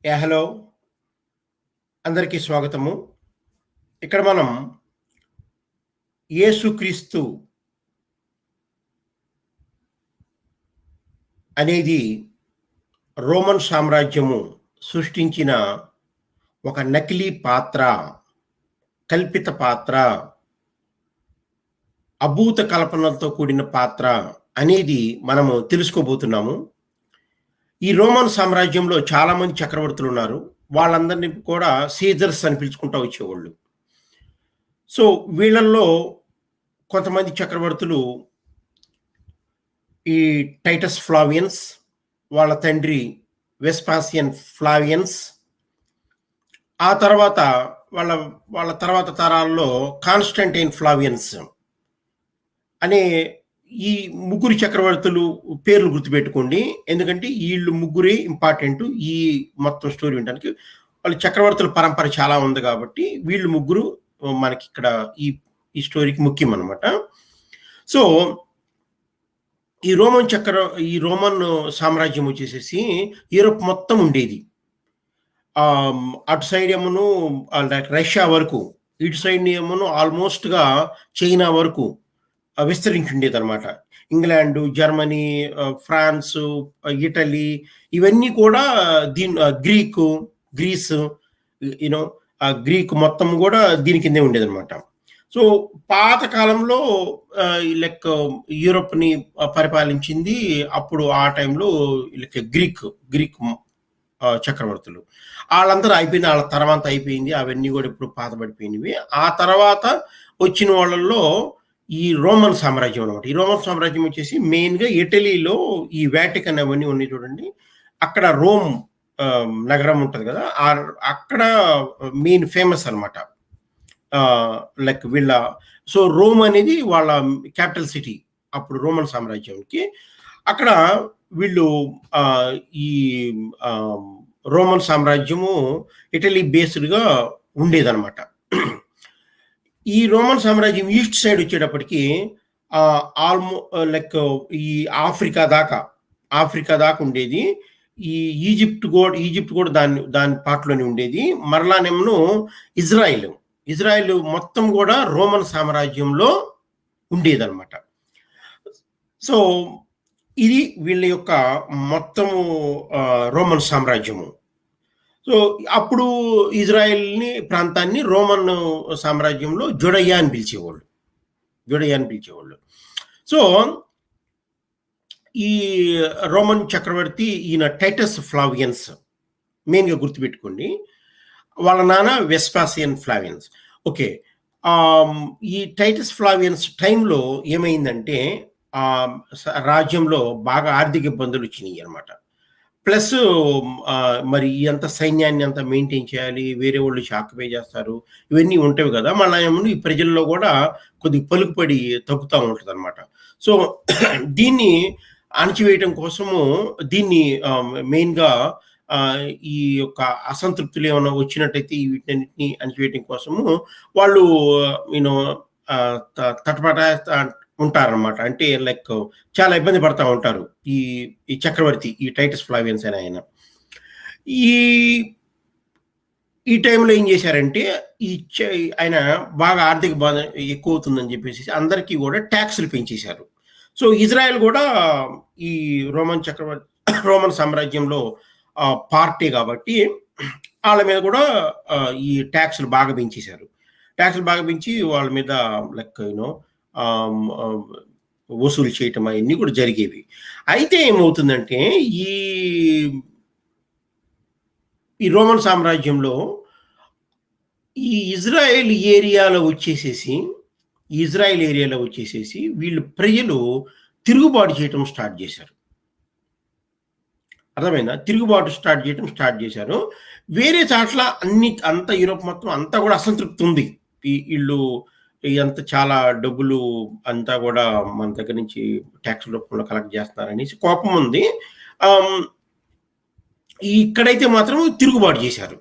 Hello. అందరికీ స్వాగతము. ఇక్కడ మనం యేసుక్రీస్తు అనేది రోమన్ సామ్రాజ్యము సృష్టించిన ఒక నకిలీ పాత్ర, కల్పిత పాత్ర, అభూత కల్పనలతో కూడిన పాత్ర అనేది మనము తెలుసుకోబోతున్నాము. ఈ రోమన్ సామ్రాజ్యంలో చాలామంది చక్రవర్తులున్నారు. వాళ్ళందరిని కూడా సీజర్స్ అని పిలుచుకుంటా వచ్చేవాళ్ళు. సో, వీళ్ళల్లో కొంతమంది చక్రవర్తులు ఈ టైటస్ ఫ్లావియన్స్, వాళ్ళ తండ్రి వెస్పాసియన్ ఫ్లావియన్స్, ఆ తర్వాత వాళ్ళ వాళ్ళ తర్వాత తరాల్లో కాన్స్టంటైన్ ఫ్లావియన్స్ అనే ఈ ముగ్గురు చక్రవర్తులు పేర్లు గుర్తుపెట్టుకోండి. ఎందుకంటే ఈళ్ళు ముగ్గురే ఇంపార్టెంట్ ఈ మొత్తం స్టోరీ వినడానికి. వాళ్ళ చక్రవర్తుల పరంపర చాలా ఉంది కాబట్టి వీళ్ళు ముగ్గురు మనకిక్కడ ఈ ఈ స్టోరీకి ముఖ్యం అన్నమాట. సో, ఈ రోమన్ సామ్రాజ్యం వచ్చేసేసి యూరోప్ మొత్తం ఉండేది. అటు సైడ్ ఏమోను లైక్ రష్యా వరకు, ఇటు సైడ్ ఏమోను ఆల్మోస్ట్‌గా చైనా వరకు విస్తరించి ఉండేదన్నమాట. ఇంగ్లాండు, జర్మనీ, ఫ్రాన్సు, ఇటలీ ఇవన్నీ కూడా గ్రీసు, యూనో గ్రీక్ మొత్తం కూడా దీని కిందే ఉండేదన్నమాట. సో, పాత కాలంలో లైక్ యూరోప్‌ని పరిపాలించింది అప్పుడు ఆ టైంలో లైక్ గ్రీక్ చక్రవర్తులు. ఆళ్ళందరూ అయిపోయింది. ఆళ్ళ తర్వాత అయిపోయింది. అవన్నీ కూడా ఇప్పుడు పాత పడిపోయినవి. ఆ తర్వాత వచ్చిన వాళ్ళల్లో ఈ రోమన్ సామ్రాజ్యం అన్నమాట. ఈ రోమన్ సామ్రాజ్యం వచ్చేసి మెయిన్‌గా ఇటలీలో ఈ వాటికన్ అవన్నీ ఉన్నాయి చూడండి. అక్కడ రోమ్ నగరం ఉంటది కదా! అక్కడ మెయిన్ ఫేమస్ అన్నమాట. లైక్ సో, రోమ్ అనేది వాళ్ళ క్యాపిటల్ సిటీ అప్పుడు రోమన్ సామ్రాజ్యానికి. అక్కడ వీళ్ళు ఈ రోమన్ సామ్రాజ్యము ఇటలీ బేస్డ్‌గా ఉండేదన్నమాట. ఈ రోమన్ సామ్రాజ్యం ఈస్ట్ సైడ్ వచ్చేటప్పటికి లైక్ ఈ ఆఫ్రికా దాకా ఉండేది. ఈ ఈజిప్ట్ కూడా దాని పార్ట్‌లోనే ఉండేది. మరలానేమో ఇజ్రాయెల్ మొత్తం కూడా రోమన్ సామ్రాజ్యంలో ఉండేదన్నమాట. సో, ఇది వీళ్ళ యొక్క మొత్తము రోమన్ సామ్రాజ్యము. సో, అప్పుడు ఇజ్రాయెల్‌ని ప్రాంతాన్ని రోమన్ సామ్రాజ్యంలో జుడయ్యా అని పిలిచేవాళ్ళు. సో, ఈ రోమన్ చక్రవర్తి ఈయన టైటస్ ఫ్లావియన్స్ మెయిన్‌గా గుర్తుపెట్టుకోండి. వాళ్ళ నాన్న వెస్పాసియన్ ఫ్లావియన్స్. ఓకే. ఈ టైటస్ ఫ్లావియన్స్ టైంలో ఏమైందంటే రాజ్యంలో బాగా ఆర్థిక ఇబ్బందులు వచ్చినాయన్నమాట. ప్లస్ మరి అంత సైన్యాన్ని అంతా మెయింటైన్ చేయాలి. వేరే వాళ్ళు ఆక్యుపై చేస్తారు. ఇవన్నీ ఉంటాయి కదా! మళ్ళా ఏమో ఈ ప్రజల్లో కూడా కొద్దిగా పలుకుబడి తగ్గుతా ఉంటదన్నమాట. సో, దీన్ని అణచివేయటం కోసము దీన్ని మెయిన్‌గా ఈ యొక్క అసంతృప్తులు ఏమైనా వచ్చినట్టయితే వీటన్నిటిని అణచివేయటం కోసము వాళ్ళు యూనో తటపటాయిస్తా ఉంటారన్నమాట. అంటే లైక్ చాలా ఇబ్బంది పడతా ఉంటారు. ఈ చక్రవర్తి, ఈ టైటస్ ఫ్లావియన్స్ అనే ఆయన. ఈ ఈ టైంలో ఏం చేశారంటే ఆయన బాగా ఆర్థిక బాధ ఎక్కువవుతుందని చెప్పేసి అందరికీ కూడా టాక్స్‌లు పెంచేశారు. సో, ఇజ్రాయెల్ కూడా ఈ రోమన్ సామ్రాజ్యంలో పార్టీ కాబట్టి ఆళ్ళ మీద కూడా ఈ టాక్స్‌లు బాగా పెంచేశారు. టాక్స్‌లు బాగా పెంచి వాళ్ళ మీద లైక్ వసూలు చేయటం అయన్నీ కూడా జరిగేవి. అయితే ఏమవుతుందంటే ఈ ఈ రోమన్ సామ్రాజ్యంలో ఈ ఇజ్రాయెల్ ఏరియాలో వచ్చేసేసి వీళ్ళు ప్రజలు తిరుగుబాటు చేయటం స్టార్ట్ చేశారు. అర్థమైందా? తిరుగుబాటు స్టార్ట్ చేశారు. వేరే చాట్ల అంతా యూరోప్ మొత్తం అంతా కూడా అసంతృప్తి ఉంది. ఈళ్ళు ఇదంతా చాలా డబ్బులు అంతా కూడా మన దగ్గర నుంచి టాక్స్ రూపంలో కలెక్ట్ చేస్తున్నారనేసి కోపం ఉంది. ఇక్కడైతే మాత్రం తిరుగుబాటు చేశారు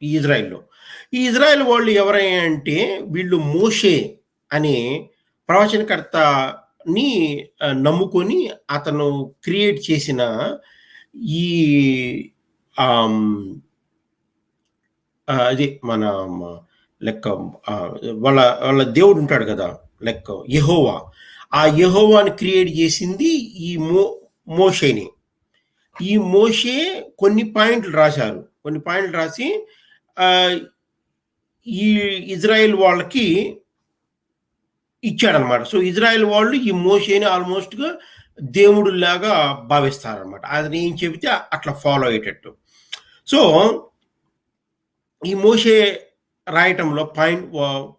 ఈ ఇజ్రాయెల్ వాళ్ళు ఎవరయ్యా అంటే వీళ్ళు మోషే అనే ప్రవచనకర్తని నమ్ముకొని అతను క్రియేట్ చేసిన ఈ అది మన లైక్ వాళ్ళ వాళ్ళ దేవుడు ఉంటాడు కదా, లైక్ యెహోవా. ఆ యెహోవాని క్రియేట్ చేసింది ఈ మోషేని. ఈ మోషే కొన్ని పాయింట్లు రాశారు. కొన్ని పాయింట్లు రాసి ఈ ఇజ్రాయెల్ వాళ్ళకి ఇచ్చాడనమాట. సో, ఇజ్రాయెల్ వాళ్ళు ఈ మోషేని ఆల్మోస్ట్‌గా దేవుడులాగా భావిస్తారనమాట. ఆయన ఏం చెబితే అట్లా ఫాలో అయ్యేటట్టు. సో, ఈ మోషే రాయటంలో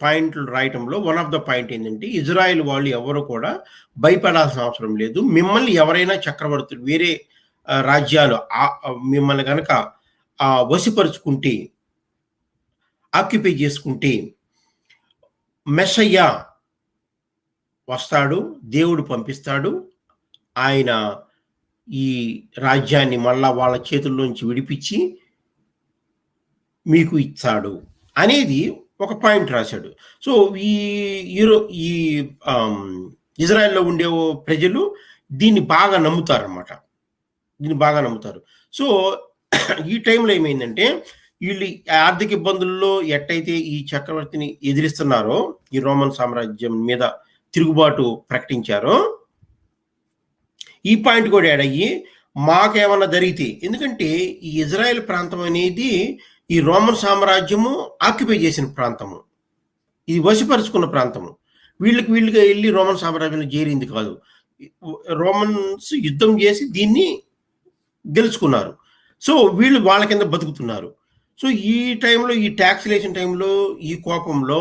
పాయింట్లు రాయటంలో వన్ ఆఫ్ ద పాయింట్ ఏంటంటే, ఇజ్రాయెల్ వాళ్ళు ఎవరు కూడా భయపడాల్సిన అవసరం లేదు. మిమ్మల్ని ఎవరైనా చక్రవర్తులు వేరే రాజ్యాలు మిమ్మల్ని గనక వశపరుచుకుంటే, ఆక్యుపై చేసుకుంటే, మెస్సయ్య వస్తాడు, దేవుడు పంపిస్తాడు. ఆయన ఈ రాజ్యాన్ని మళ్ళా వాళ్ళ చేతుల్లోంచి విడిపించి మీకు ఇచ్చాడు అనేది ఒక పాయింట్ రాశాడు. సో, ఈ ఈ ఇజ్రాయెల్‌లో ఉండే ప్రజలు దీన్ని బాగా నమ్ముతారనమాట. దీన్ని బాగా నమ్ముతారు. సో, ఈ టైంలో ఏమైందంటే, వీళ్ళు ఆర్థిక ఇబ్బందుల్లో ఎట్టయితే ఈ చక్రవర్తిని ఎదిరిస్తున్నారో, ఈ రోమన్ సామ్రాజ్యం మీద తిరుగుబాటు ప్రకటించారో, ఈ పాయింట్ కూడా యాడ్ అయ్యి మాకేమన్నా జరిగితే, ఎందుకంటే ఈ ఇజ్రాయెల్ ప్రాంతం అనేది ఈ రోమన్ సామ్రాజ్యము ఆక్యుపై చేసిన ప్రాంతము. ఇది వశపరుచుకున్న ప్రాంతము. వీళ్ళుగా వెళ్ళి రోమన్ సామ్రాజ్యంలో చేరింది కాదు. రోమన్స్ యుద్ధం చేసి దీన్ని గెలుచుకున్నారు. సో, వీళ్ళు వాళ్ళ కింద బతుకుతున్నారు. సో, ఈ టైంలో ఈ టాక్సేషన్ టైంలో ఈ కోపంలో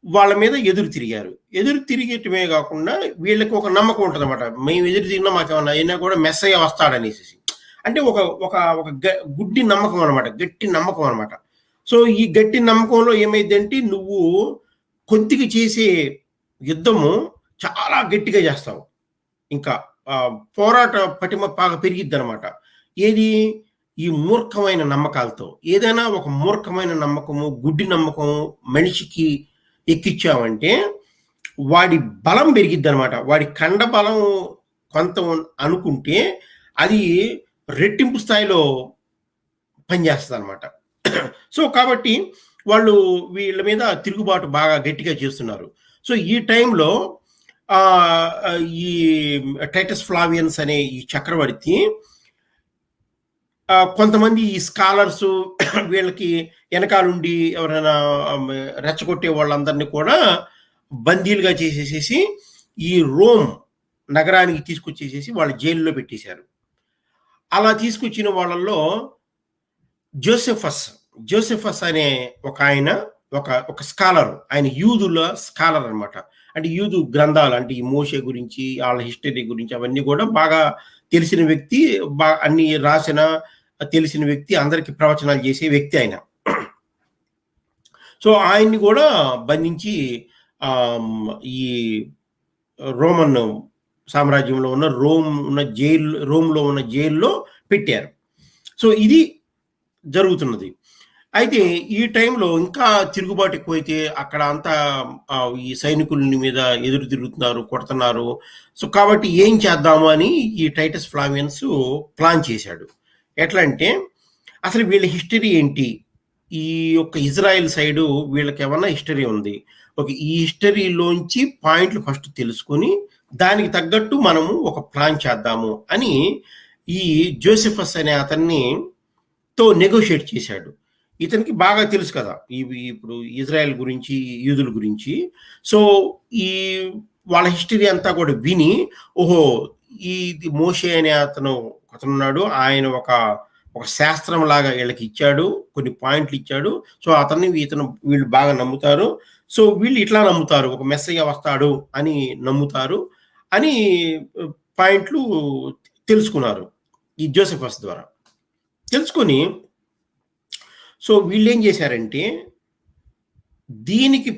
వాళ్ళ మీద ఎదురు తిరిగారు. ఎదురు తిరిగటమే కాకుండా వీళ్ళకి ఒక నమ్మకం ఉంటదనమాట. మేము ఎదురు తిరిగినా మాకేమన్నా అయినా కూడా మెస్సయ్య వస్తాడనేసేసి. అంటే ఒక ఒక ఒక గుడ్డి నమ్మకం అనమాట. గట్టి నమ్మకం అనమాట. సో, ఈ గట్టి నమ్మకంలో ఏమైద్దంటే, నువ్వు కొద్దిగా చేసే యుద్ధము చాలా గట్టిగా చేస్తావు. ఇంకా పోరాట పటిమ బాగా పెరిగిద్దనమాట. ఏది? ఈ మూర్ఖమైన నమ్మకాలతో. ఏదైనా ఒక మూర్ఖమైన నమ్మకము, గుడ్డి నమ్మకం మనిషికి ఎక్కిచ్చావంటే వాడి బలం పెరిగిద్దనమాట. వాడి కండ బలం కొంత అనుకుంటే అది రెట్టింపు స్థాయిలో పనిచేస్తదనమాట. సో, కాబట్టి వాళ్ళు వీళ్ళ మీద తిరుగుబాటు బాగా గట్టిగా చేస్తున్నారు. సో, ఈ టైంలో ఈ టైటస్ ఫ్లావియన్స్ అనే ఈ చక్రవర్తి కొంతమంది ఈ స్కాలర్సు వీళ్ళకి వెనకాలుండి ఎవరైనా రెచ్చగొట్టే వాళ్ళందరినీ కూడా బందీలుగా చేసేసేసి ఈ రోమ్ నగరానికి తీసుకొచ్చేసేసి వాళ్ళ జైల్లో పెట్టేశారు. అలా తీసుకొచ్చిన వాళ్ళల్లో జోసెఫస్ అనే ఒక ఆయన ఒక స్కాలర్. ఆయన యూదుల స్కాలర్ అనమాట. అంటే యూదు గ్రంథాలు అంటే ఈ మోషే గురించి, వాళ్ళ హిస్టరీ గురించి అవన్నీ కూడా బాగా తెలిసిన వ్యక్తి. అన్ని రాసిన తెలిసిన వ్యక్తి, అందరికి ప్రవచనాలు చేసే వ్యక్తి ఆయన. సో, ఆయన్ని కూడా బంధించి ఈ రోమన్ సామ్రాజ్యంలో ఉన్న రోమ్‌లో ఉన్న జైల్లో పెట్టారు. సో, ఇది జరుగుతున్నది. అయితే ఈ టైంలో ఇంకా తిరుగుబాటు ఎక్కువైతే అక్కడ అంతా ఈ సైనికుల మీద ఎదురు తిరుగుతున్నారు, కొడుతున్నారు. సో, కాబట్టి ఏం చేద్దాము అని ఈ టైటస్ ఫ్లావియన్స్ ప్లాన్ చేశాడు. ఎట్లా అంటే, అసలు వీళ్ళ హిస్టరీ ఏంటి? ఈ యొక్క ఇజ్రాయెల్ సైడు వీళ్ళకి ఏమన్నా హిస్టరీ ఉంది. ఈ హిస్టరీలోంచి పాయింట్లు ఫస్ట్ తెలుసుకొని దానికి తగ్గట్టు మనము ఒక ప్లాన్ చేద్దాము అని ఈ జోసెఫస్ అనే అతన్నితో నెగోషియేట్ చేశాడు. ఇతనికి బాగా తెలుసు కదా ఇప్పుడు ఇజ్రాయెల్ గురించి, యూదుల గురించి. సో, ఈ వాళ్ళ హిస్టరీ అంతా కూడా విని, ఓహో, ఇది మోషే అనే అతనున్నాడు. ఆయన ఒక శాస్త్రం లాగా వీళ్ళకి ఇచ్చాడు, కొన్ని పాయింట్లు ఇచ్చాడు. సో, వీళ్ళు బాగా నమ్ముతారు. సో, వీళ్ళు ఇట్లా నమ్ముతారు, ఒక మెస్సయ్య వస్తాడు అని నమ్ముతారు అని పాయింట్లు తెలుసుకున్నారు ఈ జోసెఫస్ ద్వారా. తెలుసుకొని, సో, వీళ్ళేం చేశారంటే దీనికి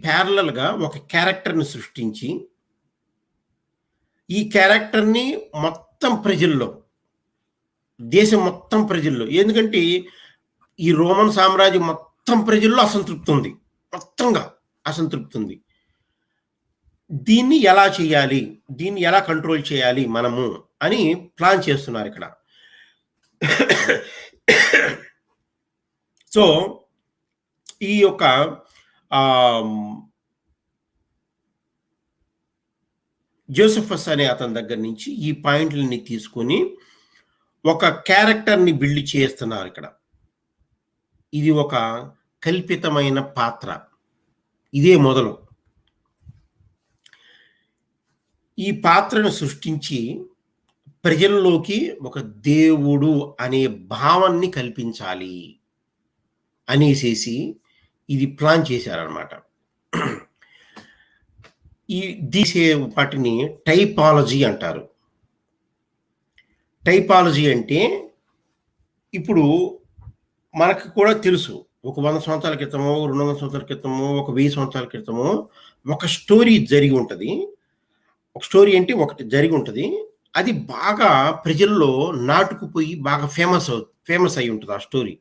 ప్యారలల్‌గా ఒక క్యారెక్టర్‌ని సృష్టించి, ఈ క్యారెక్టర్‌ని మొత్తం ప్రజల్లో, దేశం మొత్తం ప్రజల్లో, ఎందుకంటే ఈ రోమన్ సామ్రాజ్యం మొత్తం ప్రజల్లో అసంతృప్తి ఉంది. మొత్తంగా అసంతృప్తి ఉంది. దీన్ని ఎలా చేయాలి? దీన్ని ఎలా కంట్రోల్ చేయాలి మనము అని ప్లాన్ చేస్తున్నారు ఇక్కడ. సో ఈ యొక్క జోసెఫస్ అనే అతని దగ్గర నుంచి ఈ పాయింట్లని తీసుకొని ఒక క్యారెక్టర్ని బిల్డ్ చేస్తున్నారు ఇక్కడ. ఇది ఒక కల్పితమైన పాత్ర, ఇదే మొదలు. ఈ పాత్రను సృష్టించి ప్రజల్లోకి ఒక దేవుడు అనే భావాన్ని కల్పించాలి అనేసేసి ఇది ప్లాన్ చేశారనమాట. ఈ తీసే వాటిని టైపాలజీ అంటారు. టైపాలజీ అంటే ఇప్పుడు మనకు కూడా తెలుసు, ఒక 100 సంవత్సరాల క్రితమో, 200 సంవత్సరాల క్రితమో, ఒక 1000 సంవత్సరాల క్రితమో ఒక స్టోరీ జరిగి ఉంటుంది. ఒక స్టోరీ అంటే ఒకటి జరిగి ఉంటుంది. అది బాగా ప్రజల్లో నాటుకుపోయి బాగా ఫేమస్ అయి ఉంటుంది ఆ స్టోరీ.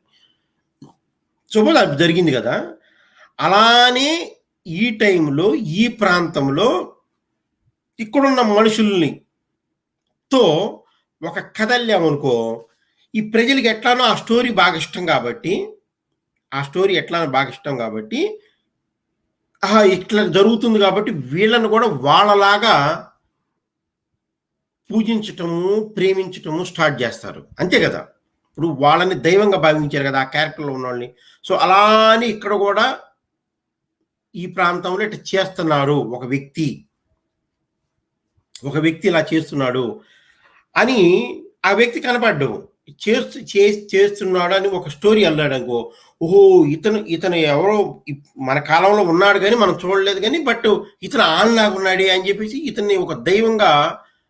సపోజ్ అది జరిగింది కదా. అలానే ఈ టైంలో ఈ ప్రాంతంలో ఇక్కడున్న మనుషుల్ని తో ఒక కథ వెళ్ళామనుకో, ఈ ప్రజలకి ఎట్లానో ఆ స్టోరీ బాగా ఇష్టం కాబట్టి, ఇట్లా జరుగుతుంది కాబట్టి వీళ్ళని కూడా వాళ్ళలాగా పూజించటము, ప్రేమించటము స్టార్ట్ చేస్తారు. అంతే కదా. ఇప్పుడు వాళ్ళని దైవంగా భావించారు కదా ఆ క్యారెక్టర్లో ఉన్న వాళ్ళని. సో అలానే ఇక్కడ కూడా ఈ ప్రాంతంలో ఇట్లా చేస్తున్నారు, ఒక వ్యక్తి ఇలా చేస్తున్నాడు అని ఆ వ్యక్తి కనపడ్డం, చేస్తున్నాడు అని ఒక స్టోరీ అల్లాడు అనుకో, ఓహో ఇతను ఎవరో మన కాలంలో ఉన్నాడు కానీ మనం చూడలేదు కానీ, బట్ ఇతను ఆన్లాగా ఉన్నాడే అని చెప్పేసి ఇతన్ని ఒక దైవంగా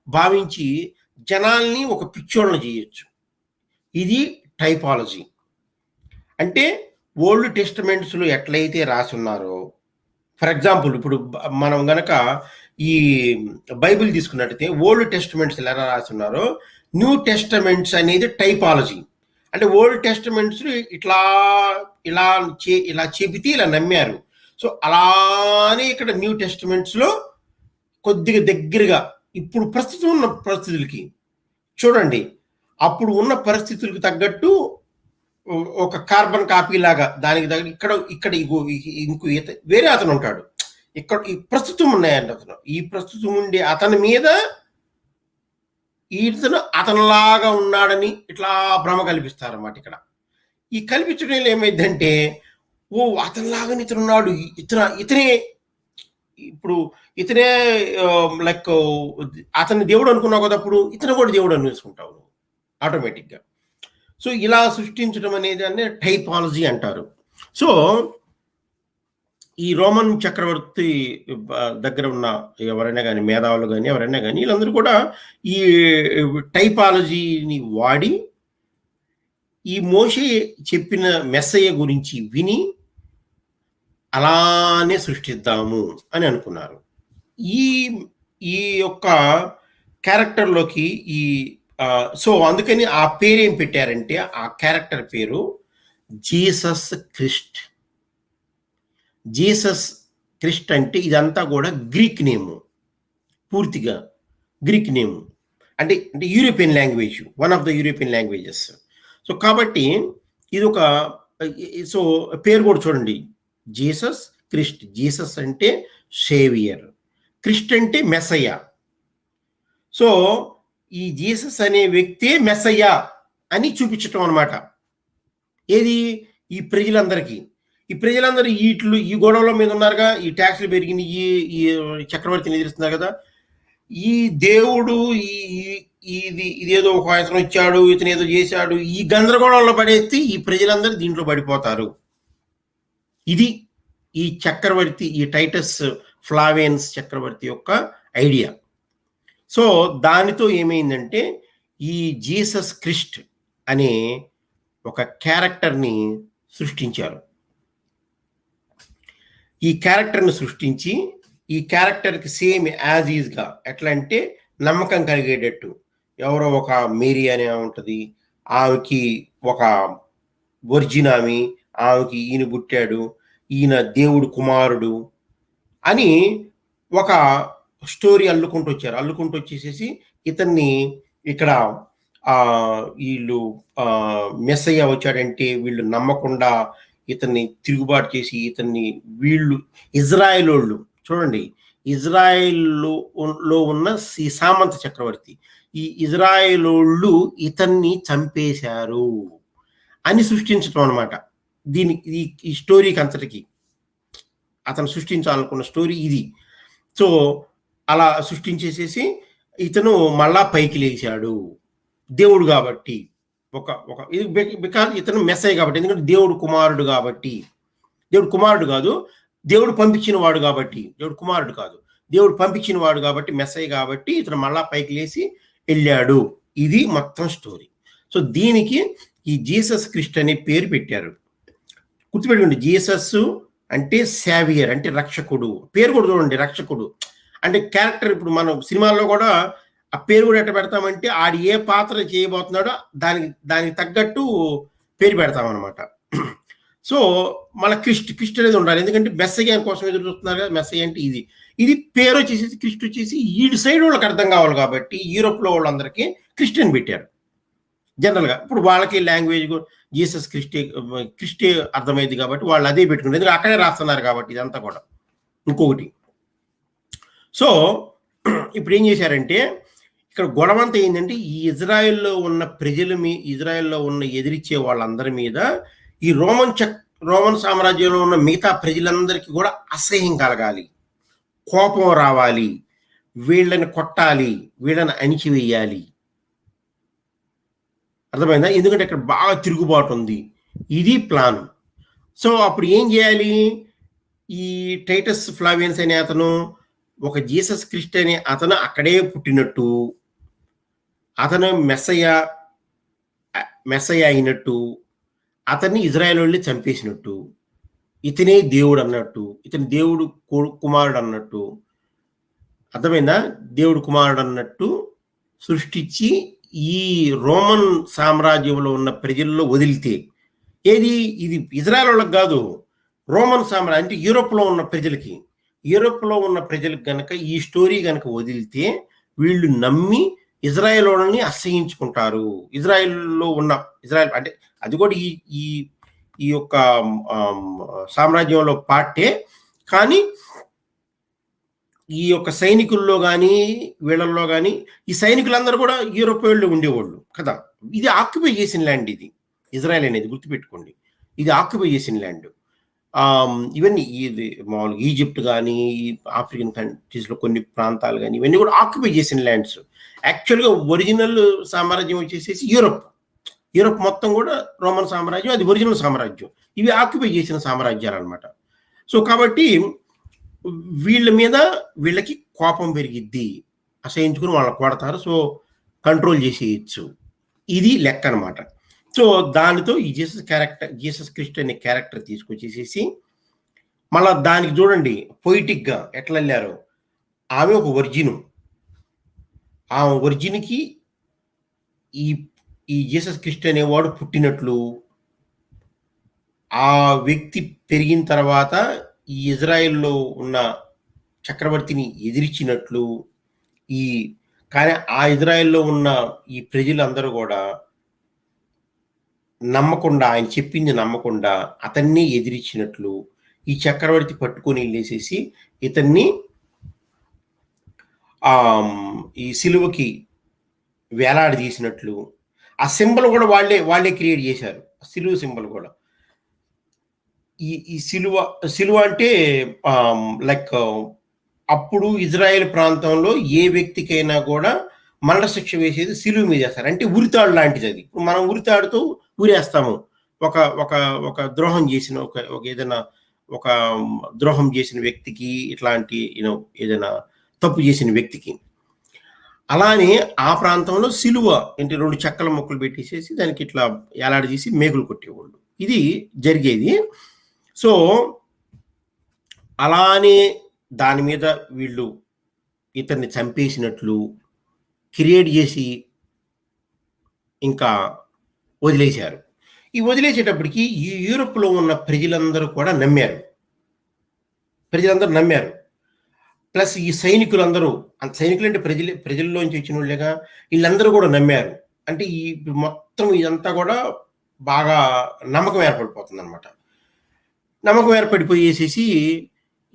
భావించి జనాల్ని ఒక పిచ్చోళ్ళని చేయొచ్చు. ఇది టైపాలజీ. అంటే ఓల్డ్ టెస్టమెంట్స్లో ఎట్లయితే రాసి ఉన్నారో, ఫర్ ఎగ్జాంపుల్ ఇప్పుడు మనం గనక ఈ బైబిల్ తీసుకున్నట్టయితే ఓల్డ్ టెస్టమెంట్స్ ఎలా రాసి ఉన్నారో, న్యూ టెస్టమెంట్స్ అనేది టైపాలజీ. అంటే ఓల్డ్ టెస్టమెంట్స్ ఇలా చెబితే ఇలా నమ్మారు. సో అలానే ఇక్కడ న్యూ టెస్టమెంట్స్లో కొద్దిగా దగ్గరగా ఇప్పుడు ప్రస్తుతం ఉన్న పరిస్థితులకి చూడండి, అప్పుడు ఉన్న పరిస్థితులకు తగ్గట్టు ఒక కార్బన్ కాపీ లాగా దానికి తగ్గ ఇక్కడ ఇంకో వేరే అతను ఉంటాడు. ఇక్కడ ఈ ప్రస్తుతం ఉన్నాయండి అతను, ఈ ప్రస్తుతం ఉండే అతని మీద ఇతను అతనిలాగా ఉన్నాడని ఇట్లా భ్రమ కల్పిస్తారన్నమాట. ఇక్కడ ఈ కల్పించడం ఏమైందంటే, ఓ అతనిలాగానే ఇతను ఉన్నాడు, ఇతనే లైక్ అతన్ని దేవుడు అనుకున్నావు కదా, అప్పుడు ఇతను కూడా దేవుడు అనేసుకుంటావు ఆటోమేటిక్గా. సో ఇలా సృష్టించడం అనేది అనే టైపాలజీ అంటారు. సో ఈ రోమన్ చక్రవర్తి దగ్గర ఉన్న ఎవరైనా కానీ, మేధావులు కానీ ఎవరైనా కానీ, వీళ్ళందరూ కూడా ఈ టైపాలజీని వాడి ఈ మోషే చెప్పిన మెస్సయ్య గురించి విని అలానే సృష్టిద్దాము అని అనుకున్నారు. ఈ యొక్క క్యారెక్టర్లోకి సో అందుకని ఆ పేరు ఏం పెట్టారంటే, ఆ క్యారెక్టర్ పేరు జీసస్ క్రిస్ట్. జీసస్ క్రిస్ట్ అంటే ఇదంతా కూడా గ్రీక్ నేము, పూర్తిగా గ్రీక్ నేము. అంటే European language, one of the European languages. So కాబట్టి ఇది ఒక సో పేరు కూడా చూడండి, జీసస్ క్రిస్ట్. జీసస్ అంటే సేవియర్, క్రిస్ట్ అంటే మెస్సయ్య. సో ఈ జీసస్ అనే వ్యక్తే మెస్సయ్య అని చూపించటం అనమాట. ఏది ఈ ప్రజలందరికీ, ఈ ప్రజలందరూ ఈ గొడవల మీద ఉన్నారుగా, ఈ ట్యాక్స్లు పెరిగిన ఈ చక్రవర్తిని ఎదురుస్తున్నారు కదా, ఈ దేవుడు ఇదేదో ఒక అతను వచ్చాడు, ఇతను ఏదో చేశాడు, ఈ గందరగోళంలో పడేస్తే ఈ ప్రజలందరూ దీంట్లో పడిపోతారు. ఇది ఈ చక్రవర్తి, ఈ టైటస్ ఫ్లావియన్స్ చక్రవర్తి యొక్క ఐడియా. సో దానితో ఏమైందంటే ఈ జీసస్ క్రిస్ట్ అనే ఒక క్యారెక్టర్ని సృష్టించారు. ఈ క్యారెక్టర్ని సృష్టించి ఈ క్యారెక్టర్కి సేమ్ యాజ్ ఈజ్గా ఎట్లా అంటే నమ్మకం కలిగేటట్టు, ఎవరో ఒక మేరీ అనే ఉంటుంది, ఆమెకి ఒక వర్జిన్ ఆమెకి ఈయన పుట్టాడు, ఈయన దేవుడు కుమారుడు అని ఒక స్టోరీ అల్లుకుంటూ వచ్చేసేసి ఇతన్ని ఇక్కడ వీళ్ళు మెస్సయ్య వచ్చాడంటే వీళ్ళు నమ్మకుండా ఇతన్ని తిరుగుబాటు చేసి ఇతన్ని వీళ్ళు ఇజ్రాయేలోళ్ళు చూడండి, ఇజ్రాయేల్లో ఉన్న సామంత చక్రవర్తి, ఈ ఇజ్రాయేలోళ్ళు ఇతన్ని చంపేశారు అని సృష్టించటం అనమాట. దీనికి ఈ స్టోరీకి అంతటికి అతను సృష్టించాలనుకున్న స్టోరీ ఇది. సో అలా సృష్టించేసేసి ఇతను మళ్ళా పైకి లేచాడు దేవుడు కాబట్టి, బికాజ్ ఇతను మెస్సయ్య కాబట్టి, ఎందుకంటే దేవుడు కుమారుడు కాబట్టి. దేవుడు కుమారుడు కాదు, దేవుడు పంపించిన వాడు కాబట్టి. దేవుడు కుమారుడు కాదు, దేవుడు పంపించిన వాడు కాబట్టి, మెస్సయ్య కాబట్టి ఇతను మళ్ళా పైకి లేచి వెళ్ళాడు. ఇది మొత్తం స్టోరీ. సో దీనికి ఈ జీసస్ క్రిస్ట్ అనే పేరు పెట్టారు. గుర్తుపెట్టుకోండి, జీసస్ అంటే సేవియర్, అంటే రక్షకుడు. పేరు కూడా చూడండి, రక్షకుడు అంటే క్యారెక్టర్. ఇప్పుడు మనం సినిమాల్లో కూడా ఆ పేరు కూడా ఎట్లా పెడతామంటే ఆడు ఏ పాత్ర చేయబోతున్నాడో దానికి తగ్గట్టు పేరు పెడతామన్నమాట. సో మన క్రిస్ట్ అనేది ఉండాలి, ఎందుకంటే మెస్సయ్య కోసం ఎదురు చూస్తున్నారు కదా. మెస్సయ్య అంటే ఇది పేరు వచ్చేసి క్రిస్ట్ వచ్చేసి ఈడు సైడ్ వాళ్ళకి అర్థం కావాలి కాబట్టి యూరోప్లో వాళ్ళందరికీ క్రిస్టియన్ పెట్టారు జనరల్గా. ఇప్పుడు వాళ్ళకి లాంగ్వేజ్ జీసస్ క్రిస్టే అర్థమైంది కాబట్టి వాళ్ళు అదే పెట్టుకున్నారు, ఎందుకంటే అక్కడే రాస్తున్నారు కాబట్టి ఇదంతా కూడా. ఇంకొకటి, సో ఇప్పుడు ఏం చేశారంటే ఇక్కడ గొడవంతా ఏంటంటే ఈ ఇజ్రాయెల్లో ఉన్న ఇజ్రాయెల్లో ఉన్న ఎదిరిచ్చే వాళ్ళందరి మీద ఈ రోమన్ సామ్రాజ్యంలో ఉన్న మిగతా ప్రజలందరికీ కూడా అసహ్యం కలగాలి, కోపం రావాలి, వీళ్ళని కొట్టాలి, వీళ్ళని అణిచివేయాలి. అర్థమైందా? ఎందుకంటే ఇక్కడ బాగా తిరుగుబాటు ఉంది, ఇది ప్లాన్. సో అప్పుడు ఏం చేయాలి, ఈ టైటస్ ఫ్లావియన్స్ అనే అతను ఒక జీసస్ క్రిస్ట్ అనే అతను అక్కడే పుట్టినట్టు, అతను మెస్సయ్య అయినట్టు, అతన్ని ఇజ్రాయేల్ వాళ్ళని చంపేసినట్టు, ఇతనే దేవుడు అన్నట్టు, ఇతని దేవుడు కుమారుడు అన్నట్టు. అర్థమైందా? దేవుడు కుమారుడు అన్నట్టు సృష్టించి ఈ రోమన్ సామ్రాజ్యంలో ఉన్న ప్రజల్లో వదిలితే, ఇది ఇజ్రాయెల్ వాళ్ళకి కాదు, రోమన్ సామ్రాజ్యం అంటే యూరోప్లో ఉన్న ప్రజలకు గనక ఈ స్టోరీ గనక వదిలితే వీళ్ళు నమ్మి ఇజ్రాయెల్ వాళ్ళని అసహించుకుంటారు. ఇజ్రాయెల్ అంటే అది కూడా ఈ యొక్క సామ్రాజ్యంలో పార్టే, కానీ ఈ యొక్క సైనికుల్లో కానీ వీళ్ళల్లో కానీ ఈ సైనికులందరూ కూడా యూరోపియన్లు ఉండేవాళ్ళు కదా. ఇది ఆక్యుపై చేసిన ల్యాండ్, ఇది ఇజ్రాయెల్ అనేది గుర్తుపెట్టుకోండి, ఇది ఆక్యుపై చేసిన ల్యాండ్. ఇవన్నీ ఇది మామూలుగా ఈజిప్ట్ కానీ ఆఫ్రికన్ కంట్రీస్లో కొన్ని ప్రాంతాలు కానీ ఇవన్నీ కూడా ఆక్యుపై చేసిన ల్యాండ్స్. యాక్చువల్గా ఒరిజినల్ సామ్రాజ్యం వచ్చేసేసి యూరోప్ మొత్తం కూడా రోమన్ సామ్రాజ్యం, అది ఒరిజినల్ సామ్రాజ్యం. ఇవి ఆక్యుపై చేసిన సామ్రాజ్యాలు అనమాట. సో కాబట్టి వీళ్ళకి కోపం పెరిగిద్ది, అసహించుకుని వాళ్ళని కొడతారు, సో కంట్రోల్ చేసేయచ్చు. ఇది లెక్క అనమాట. సో దానితో ఈ జీసస్ క్రిస్ట్ అనే క్యారెక్టర్ తీసుకొచ్చేసేసి మళ్ళా దానికి చూడండి పొయిటిక్గా ఎట్లా వెళ్ళారో. ఆమె ఒక వర్జిను, ఆ వర్జిన్కి ఈ జీసస్ క్రిస్ట్ అనేవాడు పుట్టినట్లు, ఆ వ్యక్తి పెరిగిన తర్వాత ఈ ఇజ్రాయెల్లో ఉన్న చక్రవర్తిని ఎదిరించినట్లు, కానీ ఆ ఇజ్రాయెల్లో ఉన్న ఈ ప్రజలందరూ కూడా నమ్మకుండా, ఆయన చెప్పింది నమ్మకుండా అతన్ని ఎదిరించినట్లు, ఈ చక్రవర్తి పట్టుకొని వెళ్ళేసేసి ఇతన్ని ఈ సిలువకి వేలాడదీసినట్లు. ఆ సింబల్ కూడా వాళ్ళే క్రియేట్ చేశారు, సిలువ సింబల్ కూడా. ఈ సిలువ అంటే లైక్ అప్పుడు ఇజ్రాయెల్ ప్రాంతంలో ఏ వ్యక్తికైనా కూడా మరణశిక్ష వేసేది సిలువ మీద చేస్తారు, అంటే ఉరితాడు లాంటిది అది. ఇప్పుడు మనం ఉరితాడుతో ఊరేస్తాము ఒక ద్రోహం చేసిన ఒక ద్రోహం చేసిన వ్యక్తికి, ఇట్లాంటి ఏదైనా తప్పు చేసిన వ్యక్తికి. అలానే ఆ ప్రాంతంలో సిలువ అంటే 2 చెక్కల ముక్కలు పెట్టేసేసి దానికి ఇట్లా ఏలాడదీసి మేకులు కొట్టేవాళ్ళు, ఇది జరిగేది. సో అలానే దాని మీద వీళ్ళు ఇతన్ని చంపేసినట్లు క్రియేట్ చేసి ఇంకా వదిలేశారు. ఈ వదిలేసేటప్పటికి ఈ యూరోప్లో ఉన్న ప్రజలందరూ నమ్మారు. ప్లస్ ఈ సైనికులందరూ, సైనికులు అంటే ప్రజల్లోంచి వచ్చిన వాళ్ళేగా, వీళ్ళందరూ కూడా నమ్మారు. అంటే ఈ మొత్తం ఇదంతా కూడా బాగా నమ్మకం ఏర్పడిపోతుంది అనమాట. నమ్మకం ఏర్పడిపోయేసేసి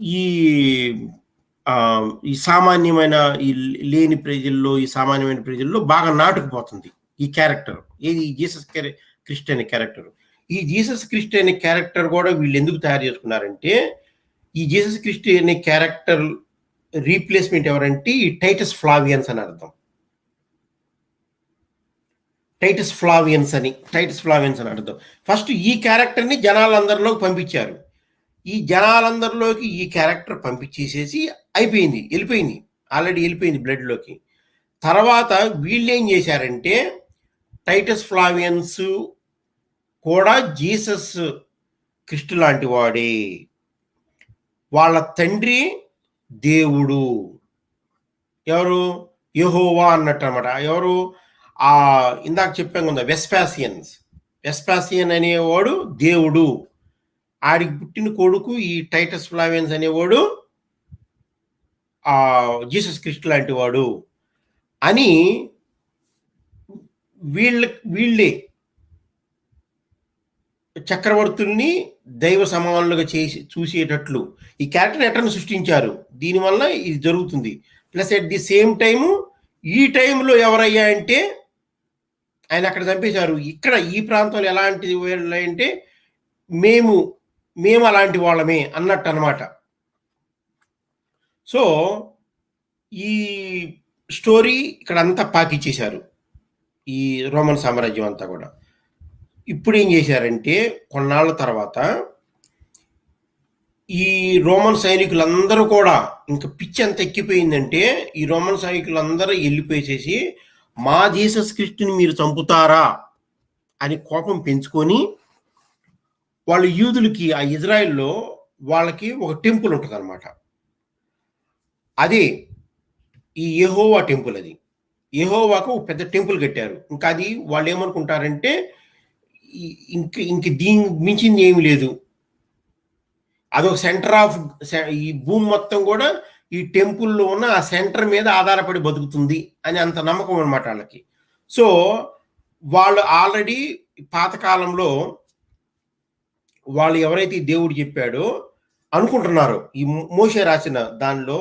ఈ ఈ సామాన్యమైన ఈ లేని ప్రజల్లో, ఈ సామాన్యమైన ప్రజల్లో బాగా నాటుకుపోతుంది ఈ క్యారెక్టర్. ఏది జీసస్ క్రిస్ట్ అనే క్యారెక్టర్. ఈ జీసస్ క్రిస్ట్ అనే క్యారెక్టర్ కూడా వీళ్ళు ఎందుకు తయారు చేసుకున్నారంటే, ఈ జీసస్ క్రిస్ట్ అనే క్యారెక్టర్ రీప్లేస్మెంట్ ఎవరంటే ఈ టైటస్ ఫ్లావియన్స్ అని అర్థం. టైటస్ ఫ్లావియన్స్ అని అర్థం. ఫస్ట్ ఈ క్యారెక్టర్ని జనాలందరిలోకి పంపించారు. ఈ జనాలందరిలోకి ఈ క్యారెక్టర్ పంపించేసేసి అయిపోయింది, వెళ్ళిపోయింది, ఆల్రెడీ వెళ్ళిపోయింది బ్లడ్లోకి. తర్వాత వీళ్ళు ఏం చేశారంటే, టైటస్ ఫ్లావియన్స్ కూడా జీసస్ క్రిస్ట్ లాంటి వాడే, వాళ్ళ తండ్రి దేవుడు, ఎవరు, యెహోవా అన్నట్టు అనమాట. ఎవరు, ఇందాక చెప్పాం కదా, వెస్పాసియన్ అనేవాడు దేవుడు, ఆడికి పుట్టిన కొడుకు ఈ టైటస్ ఫ్లావియన్స్ అనేవాడు జీసస్ క్రిస్ట్ లాంటి వాడు అని వీళ్ళే చక్రవర్తుల్ని దైవ సమానులుగా చూసేటట్లు ఈ క్యారెక్టర్ ఎట్లా సృష్టించారు. దీనివల్ల ఇది జరుగుతుంది. Plus at the same time ఈ టైంలో ఎవరయ్యా అంటే, ఆయన అక్కడ చంపేశారు, ఇక్కడ ఈ ప్రాంతంలో ఎలాంటి అంటే మేము అలాంటి వాళ్ళమే అన్నట్టు అనమాట. సో ఈ స్టోరీ ఇక్కడ అంతా పాకిచ్చేశారు, ఈ రోమన్ సామ్రాజ్యం అంతా కూడా. ఇప్పుడు ఏం చేశారంటే, కొన్నాళ్ళ తర్వాత ఈ రోమన్ సైనికులందరూ కూడా ఇంకా పిచ్చి ఎంత ఎక్కిపోయిందంటే, ఈ రోమన్ సైనికులందరూ వెళ్ళిపోయేసేసి మా జీసస్ క్రిస్టుని మీరు చంపుతారా అని కోపం పెంచుకొని, వాళ్ళు యూదులకి, ఆ ఇజ్రాయెల్లో వాళ్ళకి ఒక టెంపుల్ ఉంటుంది అనమాట. అదే ఈ యెహోవా టెంపుల్. అది యెహోవాకు ఒక పెద్ద టెంపుల్ కట్టారు. ఇంకా అది వాళ్ళు ఏమనుకుంటారంటే, ఇంక దీని మించింది ఏమి లేదు, అదొక సెంటర్ ఆఫ్ ఈ భూమి మొత్తం కూడా ఈ టెంపుల్లో ఉన్న ఆ సెంటర్ మీద ఆధారపడి బతుకుతుంది అని అంత నమ్మకం అనమాట వాళ్ళకి. సో వాళ్ళు ఆల్రెడీ పాతకాలంలో వాళ్ళు ఎవరైతే దేవుడు చెప్పాడో అనుకుంటున్నారో, ఈ మోషే రాసిన దానిలో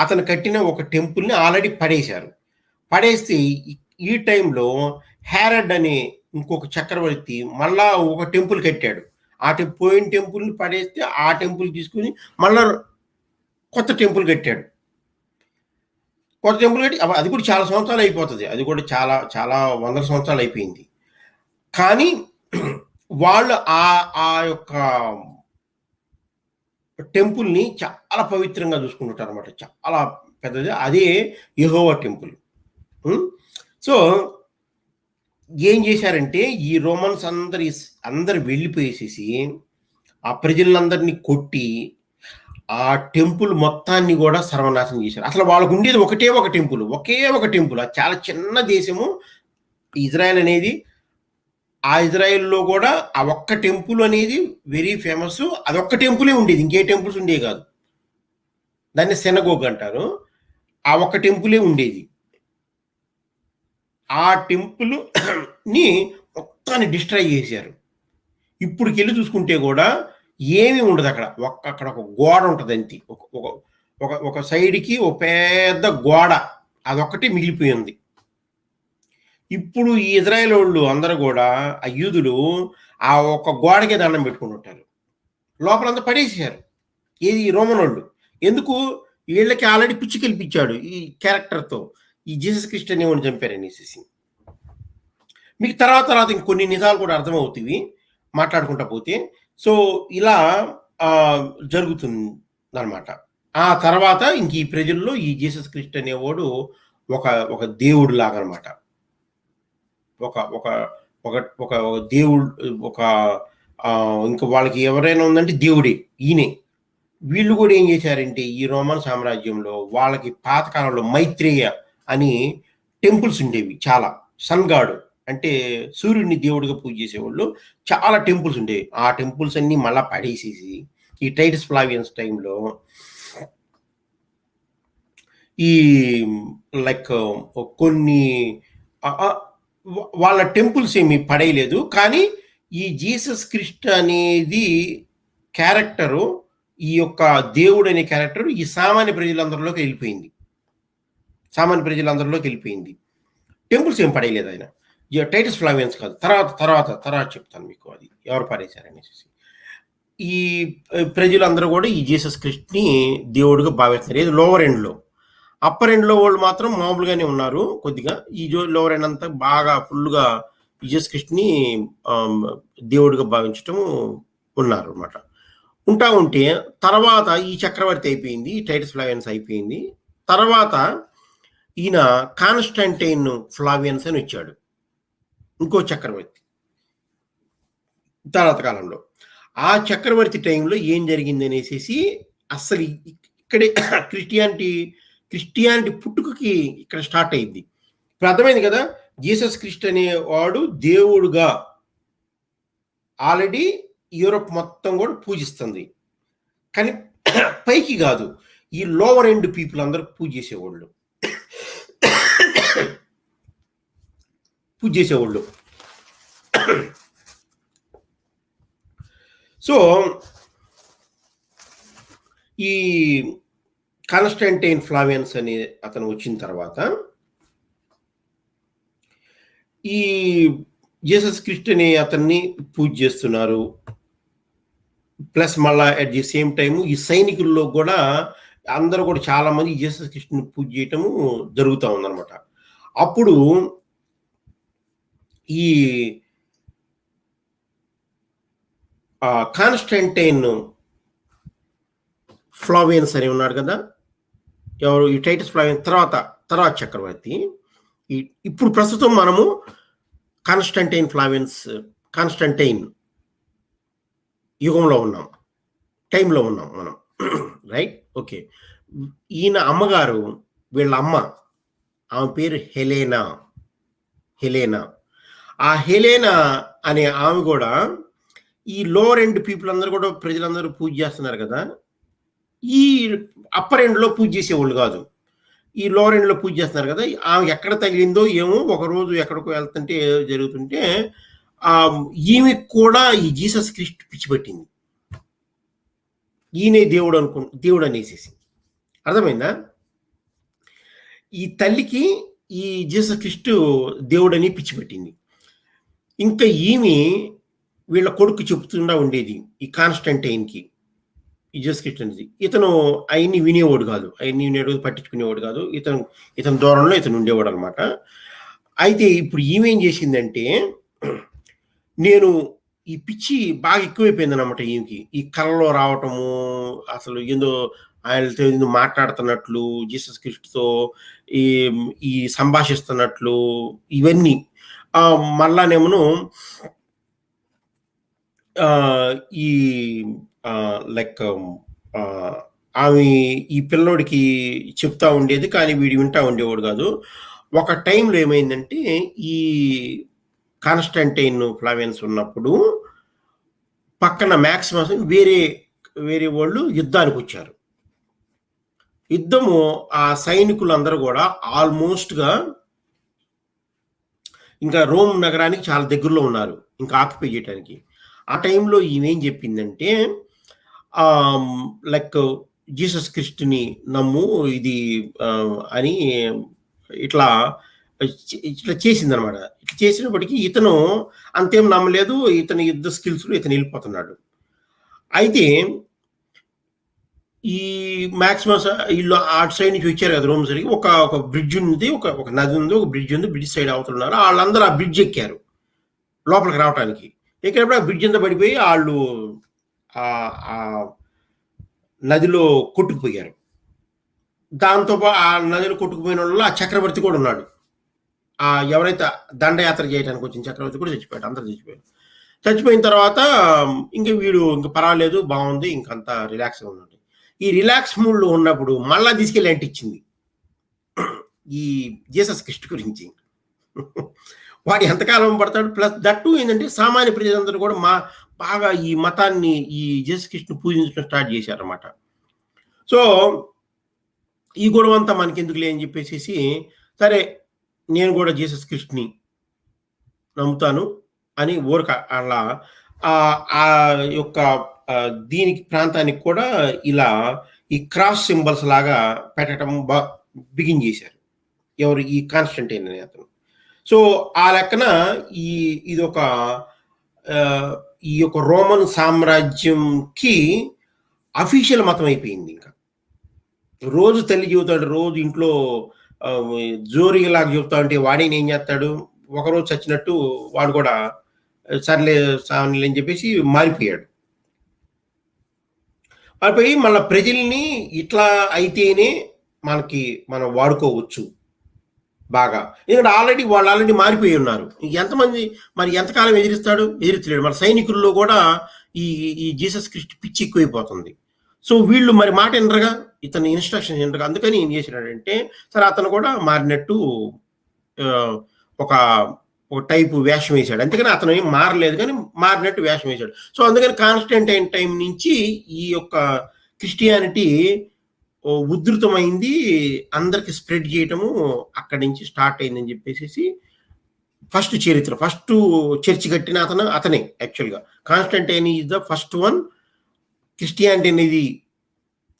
అతను కట్టిన ఒక టెంపుల్ని ఆల్రెడీ పడేశారు. పడేస్తే ఈ టైంలో హెరోడ్ అనే ఇంకొక చక్రవర్తి మళ్ళా ఒక టెంపుల్ కట్టాడు. పోయిన టెంపుల్ని పడేస్తే ఆ టెంపుల్ తీసుకుని మళ్ళా కొత్త టెంపుల్ కట్టాడు. కొత్త టెంపుల్ కట్టి అది కూడా చాలా సంవత్సరాలు అయిపోతుంది, అది కూడా చాలా చాలా వందల సంవత్సరాలు అయిపోయింది. కానీ వాళ్ళు ఆ యొక్క టెంపుల్ని చాలా పవిత్రంగా చూసుకుంటుంటారు అనమాట, చాలా పెద్దది. అదే యెహోవా టెంపుల్. సో ఏం చేశారంటే, ఈ రోమన్స్ అందరు వెళ్ళిపోయేసేసి ఆ ప్రజలందరినీ కొట్టి ఆ టెంపుల్ మొత్తాన్ని కూడా సర్వనాశనం చేశారు. అసలు వాళ్ళకు ఉండేది ఒకే ఒక టెంపుల్. అది చాలా చిన్న దేశము ఇజ్రాయెల్ అనేది. ఆ ఇజ్రాయెల్లో కూడా ఆ ఒక్క టెంపుల్ అనేది వెరీ ఫేమస్. అదొక్క టెంపులే ఉండేది, ఇంకే టెంపుల్స్ ఉండేవి కాదు. దాన్ని సినగోగ్ అంటారు. ఆ ఒక్క టెంపులే ఉండేది. ఆ టెంపుల్ని మొత్తాన్ని డిస్ట్రాయ్ చేశారు. ఇప్పుడుకెళ్ళి చూసుకుంటే కూడా ఏమీ ఉండదు అక్కడ. అక్కడ ఒక గోడ ఉంటుంది అంతే, ఒక సైడ్కి ఒక పెద్ద గోడ, అదొక్కటి మిగిలిపోయింది. ఇప్పుడు ఈ ఇజ్రాయెల్ వాళ్ళు అందరూ కూడా, ఆ యూదులు ఆ ఒక గోడకే దండం పెట్టుకుని ఉంటారు, లోపలంతా పడేసారు. ఏది, రోమన్ వాళ్ళు. ఎందుకు, వీళ్ళకి ఆల్రెడీ పిచ్చి కల్పించాడు ఈ క్యారెక్టర్తో, ఈ జీసస్ క్రిస్ట్ అనేవాడిని చంపారనేసి. మీకు తర్వాత ఇంకొన్ని నిజాలు కూడా అర్థమవుతాయి మాట్లాడుకుంటా పోతే. సో ఇలా జరుగుతుంది అనమాట. ఆ తర్వాత ఇంక ఈ ప్రజల్లో ఈ జీసస్ క్రిస్ట్ అనేవాడు ఒక దేవుడు లాగా అనమాట. ఒక దేవుడు, ఇంకా వాళ్ళకి ఎవరైనా ఉందంటే దేవుడే ఈయనే. వీళ్ళు కూడా ఏం చేశారంటే, ఈ రోమన్ సామ్రాజ్యంలో వాళ్ళకి పాతకాలంలో మైత్రేయ అని టెంపుల్స్ ఉండేవి చాలా. సన్ గాడ్ అంటే సూర్యుడిని దేవుడిగా పూజ చేసేవాళ్ళు, చాలా టెంపుల్స్ ఉండేవి. ఆ టెంపుల్స్ అన్ని మళ్ళీ పడేసేసి ఈ టైటస్ ఫ్లావియన్స్ టైంలో ఈ లైక్ కొన్ని వాళ్ళ టెంపుల్స్ ఏమి పడేయలేదు. కానీ ఈ జీసస్ క్రిస్ట్ అనేది క్యారెక్టరు, ఈ యొక్క దేవుడు అనే క్యారెక్టర్ ఈ సామాన్య ప్రజలందరిలోకి వెళ్ళిపోయింది. సామాన్య ప్రజలందరిలోకి వెళ్ళిపోయింది. టెంపుల్స్ ఏం పడేయలేదు ఆయన. టైటస్ ఫ్లావియన్స్ కాదు. తర్వాత చెప్తాను మీకు అది ఎవరు పడేశారనేసి. ఈ ప్రజలందరూ కూడా ఈ జీసస్ క్రిస్ట్‌ని దేవుడిగా భావిస్తున్నారు. ఏది లోవర్ ఎండ్‌లో. అప్పర్ ఎండ్‌లో వాళ్ళు మాత్రం మామూలుగానే ఉన్నారు కొద్దిగా. ఈ లోవర్ ఎండ్ అంతా బాగా ఫుల్‌గా జీసస్ క్రిస్ట్‌ని దేవుడిగా భావించటం ఉన్నారనమాట. ఉంటా ఉంటే తర్వాత ఈ చక్రవర్తి అయిపోయింది. టైటస్ ఫ్లావియన్స్ అయిపోయింది. తర్వాత ఈయన కాన్స్టంటైన్ ఫ్లావియన్స్ అని వచ్చాడు. ఇంకో చక్రవర్తి. తర్వాత కాలంలో. ఆ చక్రవర్తి టైంలో ఏం జరిగింది అనేసి అస్సలు ఇక్కడే క్రిస్టియానిటీ పుట్టుకకి ఇక్కడ స్టార్ట్ అయింది. ఇప్పుడు అర్థమైంది కదా, జీసస్ క్రిస్ట్ అనేవాడు దేవుడుగా ఆల్రెడీ యూరోప్ మొత్తం కూడా పూజిస్తుంది. కానీ పైకి కాదు, ఈ లోవర్ ఎండ్ పీపుల్ అందరూ పూజ చేసేవాళ్ళు. సో ఈ కాన్స్టంటైన్ ఫ్లావియన్స్ అనే అతను వచ్చిన తర్వాత ఈ జీసస్ క్రిస్ట్ అనే అతన్ని పూజ చేస్తున్నారు. ప్లస్ మళ్ళా అట్ ది సేమ్ టైము ఈ సైనికుల్లో కూడా అందరూ కూడా చాలా మంది జీసస్ క్రిస్ట్‌ని పూజ చేయటము జరుగుతూ ఉందన్నమాట. అప్పుడు ఈ కాన్స్టంటైన్ ఫ్లావియన్స్ అని ఉన్నాడు కదా, ఎవరు ఈ టైటస్ ఫ్లావియన్ తర్వాత చక్రవర్తి. ఇప్పుడు ప్రస్తుతం మనము కాన్స్టంటైన్ యుగంలో ఉన్నాం, టైంలో ఉన్నాం మనం. Right, okay. ఈయన అమ్మగారు, వీళ్ళ అమ్మ, ఆమె పేరు హెలెనా. ఆ హెలెనా అనే ఆమె కూడా ఈ లోవర్ ఎండ్ పీపుల్ అందరూ కూడా ప్రజలందరూ పూజ చేస్తున్నారు కదా, ఈ అప్పర్ ఎండ్లో పూజ చేసేవాళ్ళు కాదు, ఈ లోవర్ ఎండ్లో పూజ చేస్తున్నారు కదా. ఆమె ఎక్కడ తగిలిందో ఏమో, ఒకరోజు ఎక్కడికో వెళ్తుంటే జరుగుతుంటే ఈమె కూడా ఈ జీసస్ క్రిస్ట్ పిచ్చి పట్టింది. ఈయనే దేవుడు అనేసేసి. అర్థమైందా? ఈ తల్లికి ఈ జీసస్ క్రిస్ట్ దేవుడని పిచ్చి పెట్టింది. ఇంకా ఈమె వీళ్ళ కొడుకు చెప్తుండా ఉండేది ఈ కాన్స్టంటైన్కి, ఈ జీసస్ క్రిస్ట్ అనేది. ఇతను అవన్నీ వినేవాడు కాదు, పట్టించుకునేవాడు కాదు. ఇతను దూరంలో ఇతను ఉండేవాడు అనమాట. అయితే ఇప్పుడు ఈమెం చేసిందంటే, నేను ఈ పిచ్చి బాగా ఎక్కువైపోయింది అనమాట ఈమెకి. ఈ కళలో రావటము, అసలు ఏందో ఆయనతో ఏందో మాట్లాడుతున్నట్లు, జీసస్ క్రిస్ట్‌తో ఈ సంభాషిస్తున్నట్లు, ఇవన్నీ. మళ్ళానేమోను ఈ లైక్ ఆమె ఈ పిల్లోడికి చెప్తా ఉండేది, కానీ వీడు వింటా ఉండేవాడు కాదు. ఒక టైంలో ఏమైందంటే, ఈ కాన్స్టంటైన్ ఫ్లావియన్స్ ఉన్నప్పుడు పక్కన మ్యాక్సిమస్ వేరే వాళ్ళు యుద్ధానికి వచ్చారు. యుద్ధము ఆ సైనికులందరూ కూడా ఆల్మోస్ట్గా ఇంకా రోమ్ నగరానికి చాలా దగ్గరలో ఉన్నారు, ఇంకా ఆక్యుపై చేయడానికి. ఆ టైంలో ఈమెం చెప్పిందంటే, లైక్ జీసస్ క్రిస్ట్‌ని నమ్ము ఇది అని ఇట్లా చేసిందనమాట. ఇట్లా చేసినప్పటికీ ఇతను అంతేం నమ్మలేదు. ఇతని యుద్ధ స్కిల్స్‌లో ఇతను వెళ్ళిపోతున్నాడు. అయితే ఈ మ్యాక్సిమస్ వీళ్ళు అటు సైడ్ నుంచి వచ్చారు కదా రోమ్ సైడ్‌కి. ఒక బ్రిడ్జ్ ఉంది, ఒక నది ఉంది, ఒక బ్రిడ్జ్ ఉంది. బ్రిడ్జ్ సైడ్ అవుతున్నారు. వాళ్ళందరూ ఆ బ్రిడ్జ్ ఎక్కారు లోపలికి రావటానికి. ఎక్కినప్పుడు ఆ బ్రిడ్జ్ అంతా పడిపోయి వాళ్ళు నదిలో కొట్టుకుపోయారు. దాంతో ఆ నదిలో కొట్టుకుపోయిన వాళ్ళు ఆ చక్రవర్తి కూడా ఉన్నాడు. ఎవరైతే దండయాత్ర చేయడానికి వచ్చిన చక్రవర్తి కూడా చచ్చిపోయాడు. అందరూ చచ్చిపోయారు. చచ్చిపోయిన తర్వాత వీడు పర్వాలేదు, బాగుంది, ఇంకంతా రిలాక్స్గా ఉన్నాడు. ఈ రిలాక్స్ మూడ్లో ఉన్నప్పుడు మళ్ళా తీసుకెళ్ళి అంటించింది ఈ జీసస్ క్రిస్ట్ గురించి. వాడు ఎంతకాలం పడతాడు. ప్లస్ దట్టు ఏంటంటే, సామాన్య ప్రజలందరూ కూడా బాగా ఈ మతాన్ని, ఈ జీసస్ క్రిస్ట్‌ని పూజించడం స్టార్ట్ చేశారన్నమాట. సో ఈ గొడవ అంతా మనకెందుకులే అని చెప్పేసేసి, సరే నేను కూడా జీసస్ క్రిస్ట్‌ని నమ్ముతాను అని ఊరక అలా ఆ యొక్క దీనికి ప్రాంతానికి కూడా ఇలా ఈ క్రాస్ సింబల్స్ లాగా పెట్టటం బిగిన్ చేశారు. ఎవరు? ఈ కాన్స్టంటైన్ అనే అతను. సో, ఆ లెక్కన ఈ ఇదొక ఈ యొక్క రోమన్ సామ్రాజ్యంకి అఫీషియల్ మతం అయిపోయింది ఇంకా. రోజు తల్లి చెబుతాడు, రోజు ఇంట్లో జోరీలాగా చెబుతా ఉంటే వాడేం చేస్తాడు, ఒకరోజు చచ్చినట్టు వాడు కూడా సర్లే సావనీలే అని చెప్పేసి మారిపోయాడు. మారిపోయి మళ్ళా ప్రజల్ని ఇట్లా అయితేనే మనం వాడుకోవచ్చు బాగా. ఎందుకంటే వాళ్ళు ఆల్రెడీ మారిపోయి ఉన్నారు. ఎంతమంది మరి ఎంతకాలం ఎదిరిస్తాడు? ఎదిరించలేడు. మన సైనికుల్లో కూడా ఈ జీసస్ క్రిస్ట్ పిచ్చి ఎక్కువైపోతుంది. సో వీళ్ళు మరి మాట వినరుగా, ఇతని ఇన్స్ట్రక్షన్ వినరుగా. అందుకని ఏం చేసినాడంటే, సరే అతను కూడా మారినట్టు ఒక టైపు వేషం వేశాడు. అందుకని అతను ఏం మారలేదు, కానీ మారినట్టు వేషం వేశాడు. సో అందుకని కాన్స్టంటైన్ టైం నుంచి ఈ యొక్క క్రిస్టియానిటీ ఉధృతమైంది, అందరికి స్ప్రెడ్ చేయటము అక్కడి నుంచి స్టార్ట్ అయిందని చెప్పేసి ఫస్ట్ చర్చి కట్టిన అతనే యాక్చువల్గా. Constantine is the first one. Christianity అనేది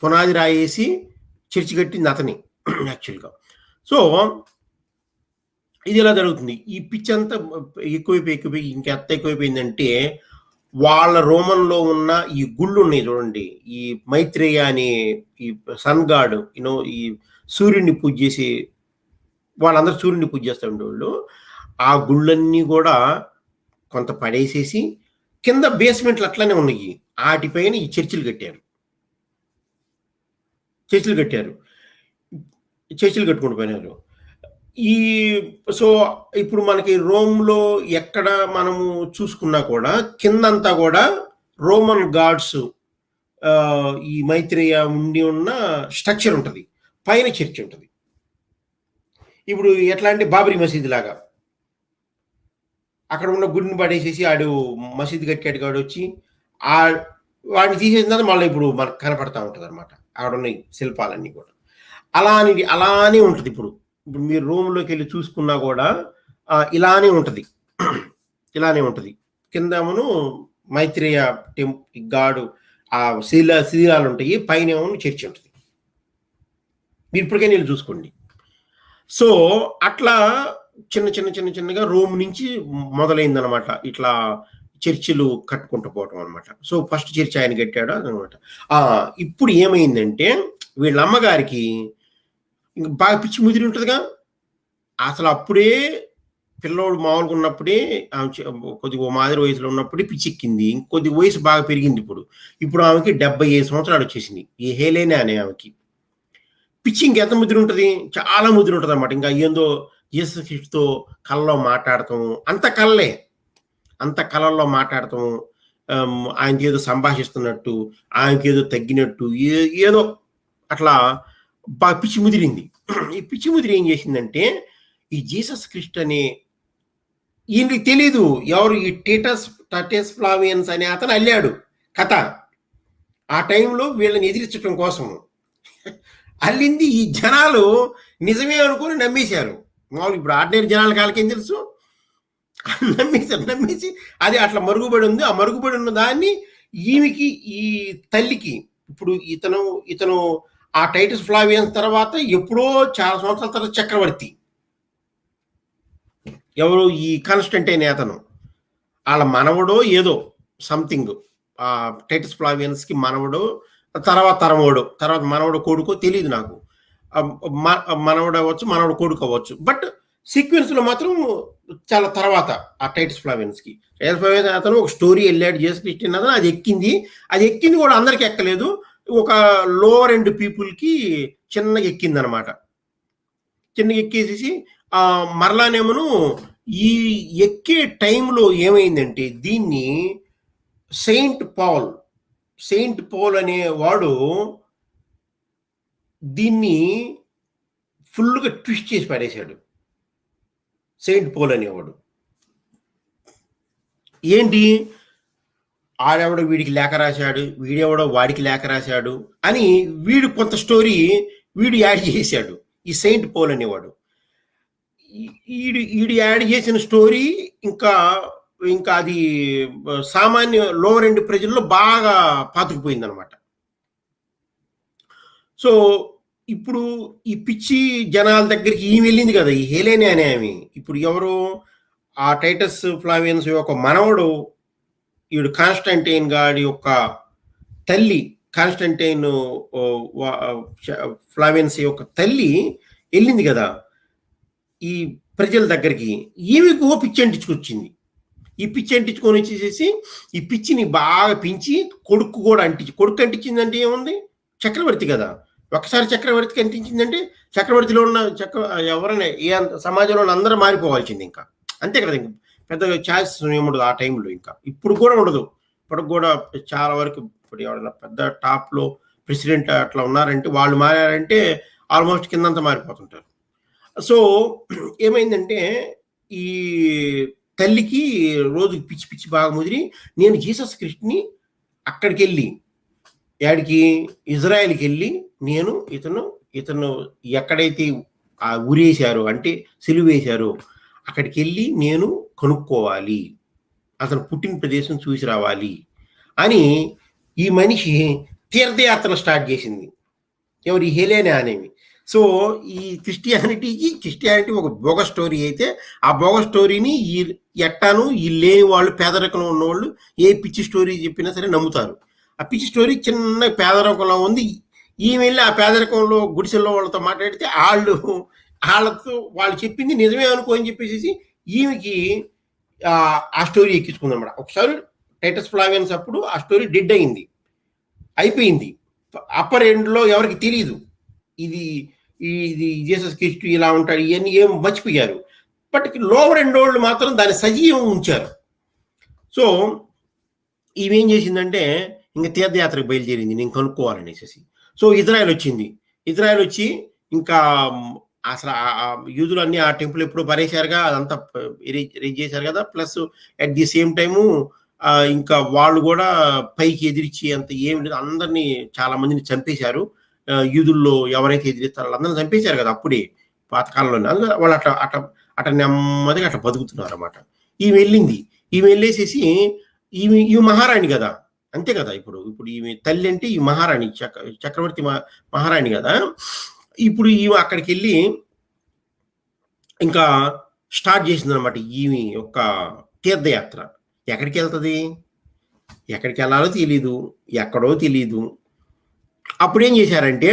పునాది రాయేసి చర్చి కట్టింది అతనే యాక్చువల్గా. సో ఇది ఎలా జరుగుతుంది? ఈ పిచ్ అంతా ఎక్కువైపోయి ఇంకెంత ఎక్కువైపోయిందంటే, వాళ్ళ రోమన్లో ఉన్న ఈ గుళ్ళు ఉన్నాయి చూడండి, ఈ మైత్రేయ అనే ఈ సన్ గాడ్, ఈ సూర్యుడిని పూజ చేసి వాళ్ళందరూ సూర్యుడిని పూజ చేస్తూ ఉండేవాళ్ళు. ఆ గుళ్ళన్నీ కూడా కొంత పడేసేసి కింద బేస్మెంట్లు అట్లానే ఉన్నాయి. వాటిపైన ఈ చర్చిలు కట్టారు. చర్చిలు కట్టుకుంటూ పోయినారు. సో ఇప్పుడు మనకి రోమ్లో ఎక్కడ మనము చూసుకున్నా కూడా కిందంతా కూడా రోమన్ గాడ్స్ ఈ మైత్రేయ ఉండి ఉన్న స్ట్రక్చర్ ఉంటుంది, పైన చర్చ్ ఉంటుంది. ఇప్పుడు ఎట్లా అంటే బాబరీ మసీద్ లాగా అక్కడ ఉన్న గుడిని పడేసేసి ఆడు మసీద్ కట్టాడు కాడు వచ్చి వాడిని తీసేసిన తర్వాత మళ్ళీ ఇప్పుడు మనకు కనపడతా ఉంటుంది అనమాట. అక్కడ ఉన్న శిల్పాలన్నీ కూడా అలానే ఉంటుంది. ఇప్పుడు మీరు రూమ్లోకి వెళ్ళి చూసుకున్నా కూడా ఇలానే ఉంటుంది. కిందేమో మైత్రేయ గాడు ఆ శిథిలాలు ఉంటాయి, పైన ఏమో చర్చి ఉంటుంది. మీరు ఇప్పటికైనా వెళ్ళి చూసుకోండి. సో అట్లా చిన్నగా రోమ్ నుంచి మొదలైందనమాట ఇట్లా చర్చిలు కట్టుకుంటూ పోవటం అనమాట. సో ఫస్ట్ చర్చి ఆయన కట్టాడు అనమాట. ఇప్పుడు ఏమైందంటే, వీళ్ళ అమ్మగారికి ఇంక బాగా పిచ్చి ముదిరి ఉంటుందిగా. అసలు అప్పుడే పిల్లోడు మామూలుగా ఉన్నప్పుడే కొద్దిగా మాదిరి వయసులో ఉన్నప్పుడే పిచ్చెక్కింది. ఇంకొద్ది వయసు బాగా పెరిగింది. ఇప్పుడు ఆమెకి 75 సంవత్సరాలు వచ్చేసింది. ఈ హేలేనే అనే ఆమెకి పిచ్చి ఇంకెంత ముదిరి ఉంటుంది, చాలా ముదిరి ఉంటుంది అనమాట. ఇంకా ఏందో జీసస్ క్రీస్తుతో కళ్ళలో మాట్లాడతాము, అంత కళల్లో మాట్లాడతాము, ఆయనకి ఏదో సంభాషిస్తున్నట్టు, ఆయనకి ఏదో తగ్గినట్టు, ఏదో అట్లా బాగా పిచ్చి ముదిరింది. ఈ పిచ్చి ముదిరి ఏం చేసిందంటే, ఈ జీసస్ క్రిస్ట్ అనే ఈయనకి తెలీదు ఎవరు ఈ టైటస్ ఫ్లావియన్స్ అనే అతను అల్లాడు కథ. ఆ టైంలో వీళ్ళని ఎదిరించడం కోసం అల్లింది. ఈ జనాలు నిజమే అనుకుని నమ్మేశారు. మామూలు ఇప్పుడు ఆర్డినరీ జనాల కాళ్ళకేం తెలుసు, నమ్మేసి అది అట్లా మరుగుబడి ఉంది. ఆ మరుగుబడి ఉన్న దాన్ని ఈమెకి, ఈ తల్లికి, ఇప్పుడు ఇతను ఆ టైటస్ ఫ్లావియన్స్ తర్వాత ఎప్పుడో చాలా సంవత్సరాల తర్వాత చక్రవర్తి ఎవరు, ఈ కాన్స్టంటైన్ అతను, వాళ్ళ మనవడో ఏదో సంథింగ్, ఆ టైటస్ ఫ్లావియన్స్ కి మనవడో, తర్వాత మనవడు కొడుకో తెలియదు నాకు. మనవడు అవ్వచ్చు, మనవడు కొడుకు అవ్వచ్చు. బట్ సీక్వెన్స్ లో మాత్రం చాలా తర్వాత ఆ టైటస్ ఫ్లావియన్స్ కి. టైటస్ ఫ్లావియన్స్ అతను ఒక స్టోరీ వెళ్ళాడు జీసస్ క్రిస్ట్ అతను, అది ఎక్కింది కూడా అందరికి ఎక్కలేదు. ఒక లోవర్ ఎండ్ పీపుల్ కి చిన్నగా ఎక్కింది అనమాట. చిన్నగా ఎక్కేసేసి మరలానేమోను ఈ ఎక్కే టైంలో ఏమైందంటే, దీన్ని సెయింట్ పాల్ అనేవాడు దీన్ని ఫుల్గా ట్విస్ట్ చేసి పడేశాడు. సెయింట్ పాల్ అనేవాడు ఏంటి, ఆడెవడో వీడికి లేఖ రాశాడు, వీడెవడో వాడికి లేఖ రాశాడు అని వీడు కొంత స్టోరీ వీడు యాడ్ చేశాడు, ఈ సెయింట్ పోల్ అనేవాడు. ఈడు యాడ్ చేసిన స్టోరీ ఇంకా ఇంకా అది సామాన్య లోవర్ ఎండ్ ప్రజల్లో బాగా పాతుకుపోయింది అనమాట. సో ఇప్పుడు ఈ పిచ్చి జనాల దగ్గరికి ఈమె వెళ్ళింది కదా, ఈ హెలెనే అనే ఆమె. ఇప్పుడు ఎవరు ఆ టైటస్ ఫ్లావియన్స్ యొక్క మనవడు, ఈడు కాన్స్టంటైన్ గాడి యొక్క తల్లి, కాన్స్టంటైన్ ఫ్లావియన్స్ యొక్క తల్లి వెళ్ళింది కదా ఈ ప్రజల దగ్గరికి. ఈమెకు పిచ్చి అంటించుకొచ్చింది. ఈ పిచ్చి అంటించుకొని వచ్చేసేసి ఈ పిచ్చిని బాగా పెంచి కొడుకు కూడా కొడుకు అంటించిందంటే ఏముంది, చక్రవర్తి కదా. ఒకసారి చక్రవర్తికి అంటించిందంటే చక్రవర్తిలో ఉన్న ఎవరైనా సమాజంలో ఉన్న అందరూ మారిపోవాల్సింది ఇంకా, అంతే కదా. ఇంక పెద్దగా ఛాయిస్ ఏముండదు ఆ టైంలో, ఇంకా ఇప్పుడు కూడా ఉండదు. ఇప్పటికి కూడా చాలా వరకు ఇప్పుడు ఎవరైనా పెద్ద టాప్లో ప్రెసిడెంట్ అట్లా ఉన్నారంటే, వాళ్ళు మారారంటే ఆల్మోస్ట్ కిందంతా మారిపోతుంటారు. సో ఏమైందంటే ఈ తల్లికి రోజుకి పిచ్చి పిచ్చి బాగా ముదిరి, నేను జీసస్ క్రిస్ట్ని అక్కడికి వెళ్ళి, యాడికి ఇజ్రాయెల్కి వెళ్ళి, నేను ఇతను ఎక్కడైతే ఆ ఉరేశారో అంటే సిలువేశారో అక్కడికి వెళ్ళి నేను కనుక్కోవాలి, అతను పుట్టిన ప్రదేశం చూసి రావాలి అని ఈ మనిషి తీర్థయాత్ర స్టార్ట్ చేసింది. ఎవరు, ఈ హెలెనే అనేవి. సో ఈ క్రిస్టియానిటీ ఒక బోగస్ స్టోరీ అయితే, ఆ బోగస్ స్టోరీని ఎట్టాను ఈ లేని వాళ్ళు, పేదరికంలో ఉన్నవాళ్ళు ఏ పిచ్చి స్టోరీ చెప్పినా సరే నమ్ముతారు. ఆ పిచ్చి స్టోరీ చిన్న పేదరికంలో ఉంది. ఈమె వెళ్ళి ఆ పేదరికంలో గుడిసెల్లో వాళ్ళతో మాట్లాడితే వాళ్ళు చెప్పింది నిజమే అనుకో అని చెప్పేసి ఈమెకి ఆ స్టోరీ ఎక్కించుకుందన్నమాట. ఒకసారి టైటస్ ఫ్లావియన్స్ అప్పుడు ఆ స్టోరీ డెడ్ అయిపోయింది. అప్పర్ ఎండ్లో ఎవరికి తెలియదు ఇది జీసస్ క్రీస్తు ఇలా ఉంటాడు, ఇవన్నీ ఏం మర్చిపోయారు. బట్ లోవర్ ఎండ్ వాళ్ళు మాత్రం దాన్ని సజీవం ఉంచారు. సో ఇవేం చేసిందంటే ఇంకా తీర్థయాత్రకు బయలుదేరింది, నేను కనుక్కోవాలనేసి. సో ఇజ్రాయెల్ వచ్చి ఇంకా అసలు యూదులు అన్ని ఆ టెంపుల్ ఎప్పుడు పరేశారుగా, అదంతా రేజ్ చేశారు కదా. Plus at the same time ఇంకా వాళ్ళు కూడా పైకి ఎదిరించి అంత ఏమి లేదు, అందరినీ చాలా మందిని చంపేశారు. యూదుల్లో ఎవరైతే ఎదిరిస్తారో వాళ్ళందరినీ చంపేశారు కదా అప్పుడే పాతకాలంలోనే. అందుకని వాళ్ళు అట్లా నెమ్మదిగా అట్లా బతుకుతున్నారు అన్నమాట. ఈమె వెళ్ళేసేసి ఈమె మహారాణి కదా, అంతే కదా. ఇప్పుడు ఈమె తల్లి అంటే ఈ మహారాణి, చక్రవర్తి మహారాణి కదా. ఇప్పుడు ఈమె అక్కడికి వెళ్ళి ఇంకా స్టార్ట్ చేసింది అనమాట ఈమె యొక్క తీర్థయాత్ర. ఎక్కడికి వెళ్తుంది, ఎక్కడికి వెళ్ళాలో తెలీదు, ఎక్కడో తెలీదు. అప్పుడు ఏం చేశారంటే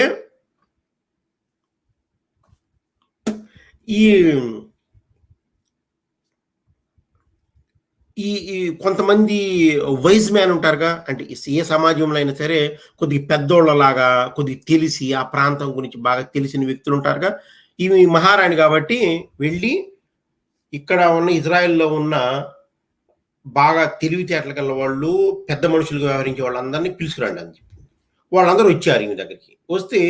ఈ కొంతమంది వైజ్ మ్యాన్ ఉంటారుగా, అంటే ఏ సమాజంలో అయినా సరే కొద్దిగా పెద్దోళ్ళలాగా కొద్దిగా తెలిసి ఆ ప్రాంతం గురించి బాగా తెలిసిన వ్యక్తులు ఉంటారుగా. ఈమె మహారాణి కాబట్టి వెళ్ళి ఇక్కడ ఉన్న ఇజ్రాయెల్లో ఉన్న బాగా తెలివితేటలు గల వాళ్ళు, పెద్ద మనుషులుగా వ్యవహరించే వాళ్ళందరినీ పిలుచుకురండి అని చెప్పి వాళ్ళందరూ వచ్చారు ఈమె దగ్గరికి. వస్తే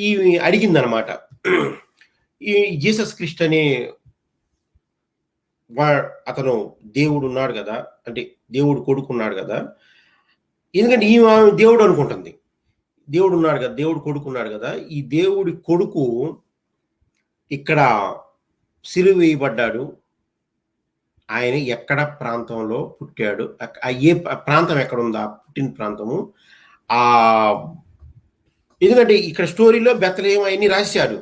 ఈమె అడిగిందనమాట, ఈ జీసస్ క్రిస్ట్ అనే అతను దేవుడు ఉన్నాడు కదా, అంటే దేవుడు కొడుకున్నాడు కదా. ఎందుకంటే ఈమె దేవుడు అనుకుంటుంది, దేవుడు ఉన్నాడు కదా, దేవుడు కొడుకున్నాడు కదా. ఈ దేవుడి కొడుకు ఇక్కడ సిలువ వేయబడ్డాడు, ఆయన ఎక్కడ ప్రాంతంలో పుట్టాడు, ఏ ప్రాంతం ఎక్కడ ఉందా పుట్టిన ప్రాంతము. ఎందుకంటే ఇక్కడ స్టోరీలో బెత్లెహేం అవన్నీ రాశాడు.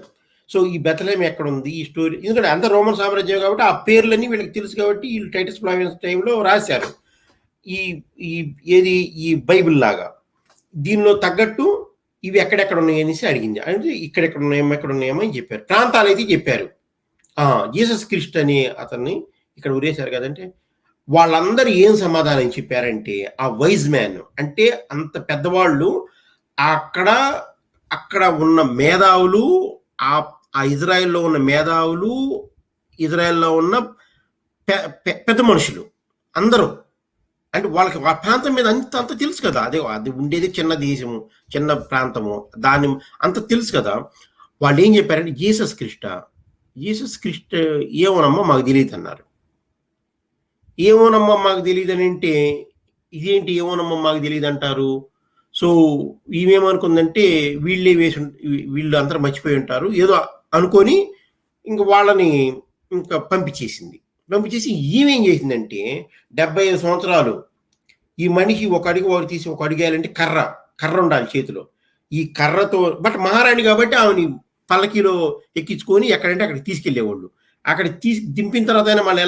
సో ఈ బెత్లెహేం ఎక్కడ ఉంది ఈ స్టోరీ, ఎందుకంటే అంత రోమన్ సామ్రాజ్యం కాబట్టి ఆ పేర్లన్నీ వీళ్ళకి తెలుసు కాబట్టి వీళ్ళు టైటస్ ఫ్లావియన్స్ టైంలో రాశారు. ఈ బైబిల్ లాగా దీనిలో తగ్గట్టు ఇవి ఎక్కడెక్కడ ఉన్నాయి అనేసి అడిగింది. అంటే ఎక్కడ ఉన్నాయేమో అని చెప్పారు, ప్రాంతాలు అయితే చెప్పారు. జీసస్ క్రిస్ట్ అని అతన్ని ఇక్కడ ఉరేశారు కదంటే వాళ్ళందరూ ఏం సమాధానం చెప్పారంటే, ఆ వైజ్ మ్యాన్ అంటే అంత పెద్దవాళ్ళు, అక్కడ ఉన్న మేధావులు, ఆ ఇజ్రాయెల్లో ఉన్న మేధావులు, ఇజ్రాయెల్లో ఉన్న పెద్ద మనుషులు అందరూ, అంటే వాళ్ళకి ఆ ప్రాంతం మీద అంత తెలుసు కదా. అది ఉండేది చిన్న దేశము, చిన్న ప్రాంతము, దాన్ని అంత తెలుసు కదా. వాళ్ళు ఏం చెప్పారంటే జీసస్ క్రిస్ట్ ఏమోనమ్మా మాకు తెలియదు అన్నారు. ఏమోనమ్మా మాకు తెలియదు అని అంటే, ఇదేంటి ఏమోనమ్మా మాకు తెలియదు అంటారు. సో ఈమెమనుకుందంటే వీళ్ళు అందరూ మర్చిపోయి ఉంటారు ఏదో అనుకొని ఇంక వాళ్ళని ఇంకా పంపించేసి ఈమెం చేసిందంటే 75 సంవత్సరాలు ఈ మనిషి ఒక అడుగు ఒకటి తీసి ఒక అడుగు వేయాలంటే కర్ర ఉండాలి చేతిలో. ఈ కర్రతో బట్ మహారాణి కాబట్టి ఆమెని పల్లకీలో ఎక్కించుకొని ఎక్కడంటే అక్కడికి తీసుకెళ్లేవాళ్ళు. అక్కడ దింపిన తర్వాత అయినా మళ్ళీ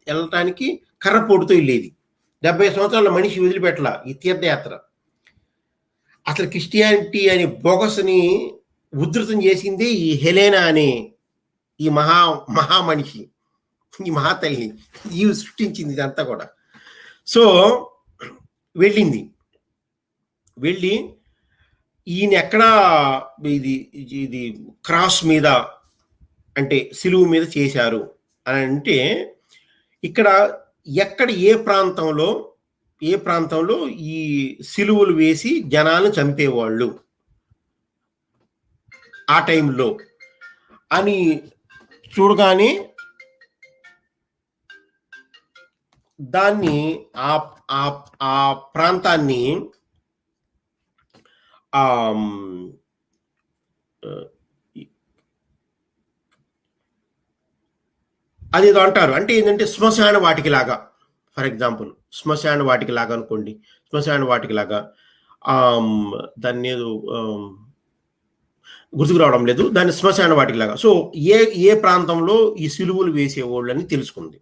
వెళ్ళటానికి కర్ర పోటుతో వెళ్ళేది. 70 సంవత్సరాల మనిషి వదిలిపెట్టల ఈ తీర్థయాత్ర. అసలు క్రిస్టియానిటీ అనే బోగస్ని ఉధృతం చేసింది ఈ హెలెనా అనే ఈ మహామనిషి, ఈ మహాతల్లి ఈ సృష్టించింది ఇదంతా కూడా. సో వెళ్ళి ఈయన ఎక్కడా ఇది క్రాస్ మీద అంటే సిలువు మీద చేశారు అని అంటే ఇక్కడ ఎక్కడ ఏ ప్రాంతంలో ఈ సిలువులు వేసి జనాలను చంపేవాళ్ళు ఆ టైంలో అని చూడగానే దాన్ని ఆ ప్రాంతాన్ని అదేదో అంటారు. అంటే ఏంటంటే శ్మశాన వాటికి లాగా, ఫర్ ఎగ్జాంపుల్ శ్మశాన వాటికి లాగా అనుకోండి. శ్మశాన వాటికి లాగా దాన్ని ఏదో గుర్తుకు రావడం లేదు. దాన్ని శ్మశాన వాటికి లాగా. సో ఏ ప్రాంతంలో ఈ సిలువులు వేసేవాళ్ళు అని తెలుసుకుంది.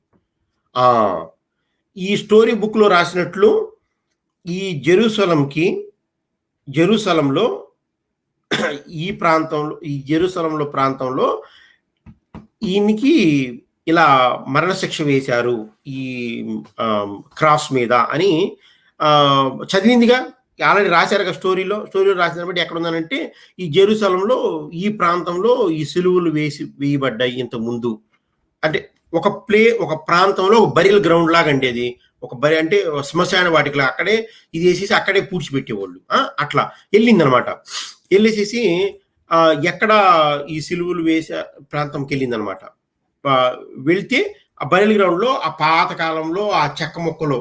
ఈ స్టోరీ బుక్ లో రాసినట్లు ఈ జెరూసలంలో ప్రాంతంలో ఈయనకి ఇలా మరణశిక్ష వేశారు ఈ క్రాస్ మీద అని చదివిందిగా, ఆల్రెడీ రాశారు కదా స్టోరీలో రాసిన బట్టి ఎక్కడ ఉందనంటే ఈ జెరూసలంలో ఈ ప్రాంతంలో ఈ సిలువులు వేయబడ్డాయి ఇంత ముందు. అంటే ఒక ప్రాంతంలో ఒక బరియల్ గ్రౌండ్ లాగా అండి అది. అంటే శ్మశాన వాటికలా అక్కడే ఇది వేసేసి అక్కడే పూడ్చిపెట్టేవాళ్ళు. అట్లా వెళ్ళిందనమాట. వెళ్ళేసేసి ఎక్కడ ఈ సిలువులు వేసే ప్రాంతంకి వెళ్ళిందనమాట. వెళ్తే ఆ బరియల్ గ్రౌండ్లో ఆ పాత కాలంలో ఆ చెక్క మొక్కలో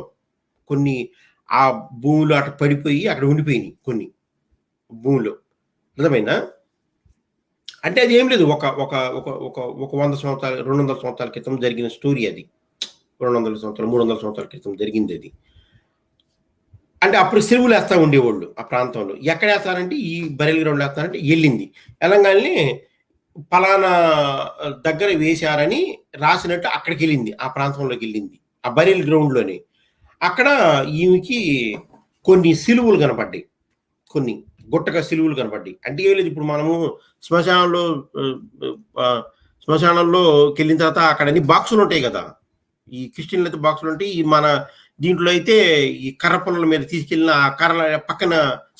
కొన్ని ఆ భూములు అటు పడిపోయి అక్కడ ఉండిపోయినాయి కొన్ని భూములు. అర్థమైందా? అంటే అది ఏం లేదు, ఒక 100 సంవత్సరాలు 200 సంవత్సరాల క్రితం జరిగిన స్టోరీ అది. 200 సంవత్సరాలు 300 సంవత్సరాల క్రితం జరిగింది అది. అంటే అప్పుడు సిలువులు వేస్తా ఉండేవాళ్ళు ఆ ప్రాంతంలో. ఎక్కడ వేస్తారంటే ఈ బరియల్ గ్రౌండ్ వేస్తారంటే వెళ్ళింది. వెళ్ళంగానే పలానా దగ్గర వేశారని రాసినట్టు అక్కడికి వెళ్ళింది, ఆ ప్రాంతంలోకి వెళ్ళింది, ఆ బరియల్ గ్రౌండ్లోనే. అక్కడ ఈమెకి కొన్ని సిలువులు కనపడ్డాయి, కొన్ని గుట్టక సిలువులు కనపడ్డాయి. అంటే ఏం లేదు, ఇప్పుడు మనము శ్మశానంలోకి వెళ్ళిన తర్వాత అక్కడ అన్ని బాక్సులు ఉంటాయి కదా, ఈ క్రిస్టియన్లు అయితే బాక్సులు ఉంటాయి. ఈ మన దీంట్లో అయితే ఈ కర్ర పొలల మీద తీసుకెళ్ళిన ఆ కర్రల పక్కన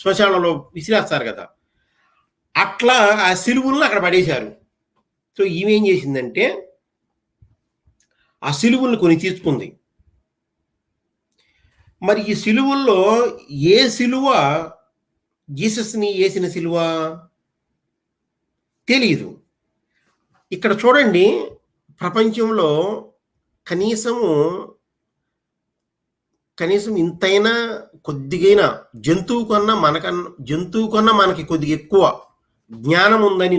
శ్మశానంలో విసిరేస్తారు కదా, అట్లా ఆ సిలువులను అక్కడ పడేశారు. సో ఈమె ఏం చేసిందంటే ఆ సిలువులను కొని తీసుకుంది. మరి ఈ సిలువుల్లో ఏ సిలువ జీసస్ని వేసిన సిలువ తెలియదు. ఇక్కడ చూడండి, ప్రపంచంలో కనీసం ఇంతైనా కొద్దిగైనా జంతువు కన్నా మనకి కొద్దిగా ఎక్కువ జ్ఞానం ఉందని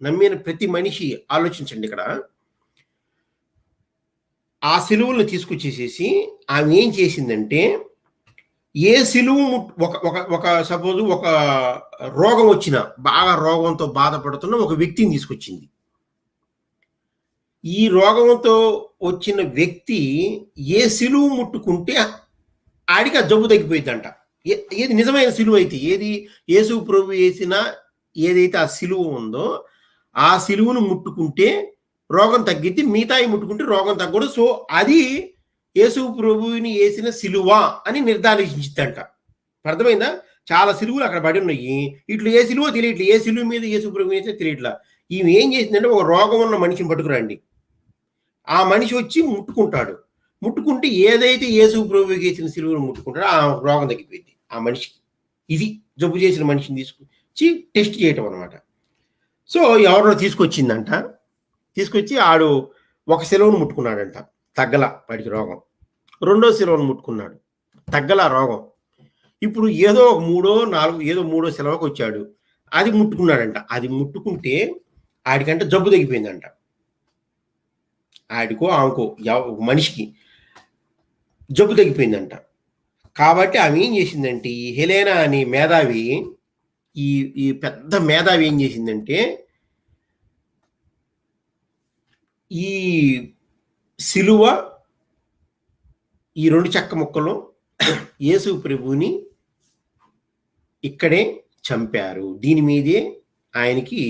నమ్మిన ప్రతి మనిషి ఆలోచించండి. ఇక్కడ ఆ సిలువులను తీసుకొచ్చేసేసి ఆమె ఏం చేసిందంటే, ఏ సిలువు సపోజ్ ఒక రోగం వచ్చిన, బాగా రోగంతో బాధపడుతున్న ఒక వ్యక్తిని తీసుకొచ్చింది. ఈ రోగంతో వచ్చిన వ్యక్తి ఏ సిలువు ముట్టుకుంటే ఆడికి ఆ జబ్బు తగ్గిపోయిందంట. ఏది నిజమైన సిలువు అయితే, ఏది యేసు ప్రభు వేసిన ఏదైతే ఆ సిలువు ఉందో ఆ సిలువును ముట్టుకుంటే రోగం తగ్గిద్ది, మిగతాయి ముట్టుకుంటే రోగం తగ్గదు. సో అది యేసు ప్రభువుని వేసిన సిలువ అని నిర్ధారించిందంట. అర్థమైందా? చాలా సిలువులు అక్కడ పడి ఉన్నాయి. ఇట్లా ఏ సిలువో తెలియట్లే, ఏ సిలువు మీద యేసు ప్రభు వేసినా తెలియట్లా. ఈమె ఏం చేసిందంటే, ఒక రోగం ఉన్న మనిషిని పట్టుకురండి, ఆ మనిషి వచ్చి ముట్టుకుంటే ఏదైతే యేసు ప్రభువుకి వేసిన సిలువను ముట్టుకుంటాడో ఆ రోగం తగ్గిపోయింది ఆ మనిషికి. ఇది జబ్బు చేసిన మనిషిని తీసుకొచ్చి టెస్ట్ చేయటం అనమాట. సో ఎవరినో తీసుకొచ్చి ఆడు ఒక సిలువను ముట్టుకున్నాడంట, తగ్గల వాడికి రోగం. రెండో సిలువను ముట్టుకున్నాడు, తగ్గల రోగం. ఇప్పుడు ఏదో ఒక మూడో సెలవుకి వచ్చాడు. అది ముట్టుకున్నాడంట. అది ముట్టుకుంటే ఆడికంట జబ్బు తగ్గిపోయిందంట. ఆడికో, ఆమెకో మనిషికి జబ్బు తగ్గిపోయిందంట. కాబట్టి ఆమె ఏం చేసిందంటే, ఈ హెలెనా అనే మేధావి, ఈ పెద్ద మేధావి ఏం చేసిందంటే, ఈ సిలువ, ఈ 2 చెక్క ముక్కలు యేసు ప్రభువుని ఇక్కడే చంపారు. దీని మీదే ఆయనకి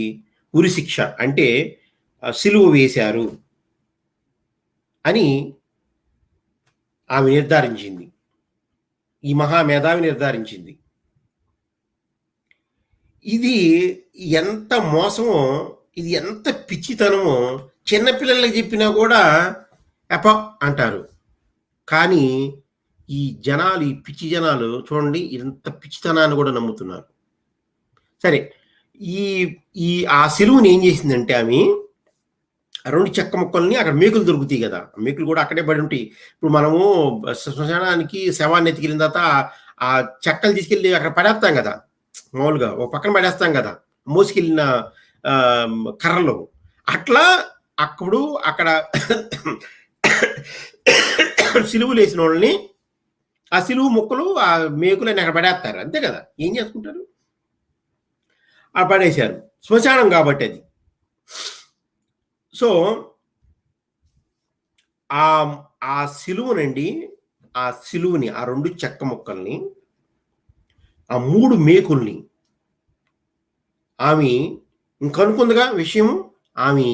ఉరిశిక్ష అంటే సిలువ వేశారు అని ఆమె నిర్ధారించింది. ఈ మహామేధావి నిర్ధారించింది. ఇది ఎంత మోసమో, ఇది ఎంత పిచ్చితనమో చిన్నపిల్లలకి చెప్పినా కూడా అంటారు. కానీ ఈ జనాలు, ఈ పిచ్చి జనాలు చూడండి, ఇంత పిచ్చితనాన్ని కూడా నమ్ముతున్నారు. సరే, ఆ సిలువని ఏం చేసిందంటే ఆమె 2 చెక్క ముక్కల్ని, అక్కడ మేకులు దొరుకుతాయి కదా, మేకులు కూడా అక్కడే పడి ఉంటాయి. ఇప్పుడు మనము శ్మశానానికి శవాన్ని ఎత్తుకెళ్ళిన తర్వాత ఆ చెక్కలు తీసుకెళ్ళి అక్కడ పడేస్తాం కదా, మామూలుగా ఒక పక్కన పడేస్తాం కదా మోసుకెళ్ళిన కర్రలు. అట్లా అక్కడ సిలువులు వేసిన వాళ్ళని, ఆ సిలువు ముక్కలు, ఆ మేకులని అక్కడ పడేస్తారు, అంతే కదా. ఏం చేసుకుంటారు, ఆ పడేశారు. శ్మశానం కాబట్టి అది. సో ఆ సిలువనండి, ఆ సిలువుని, ఆ 2 చెక్క ముక్కల్ని, ఆ 3 మేకుల్ని ఆమె ఇంకనుకుందిగా విషయము. ఆమె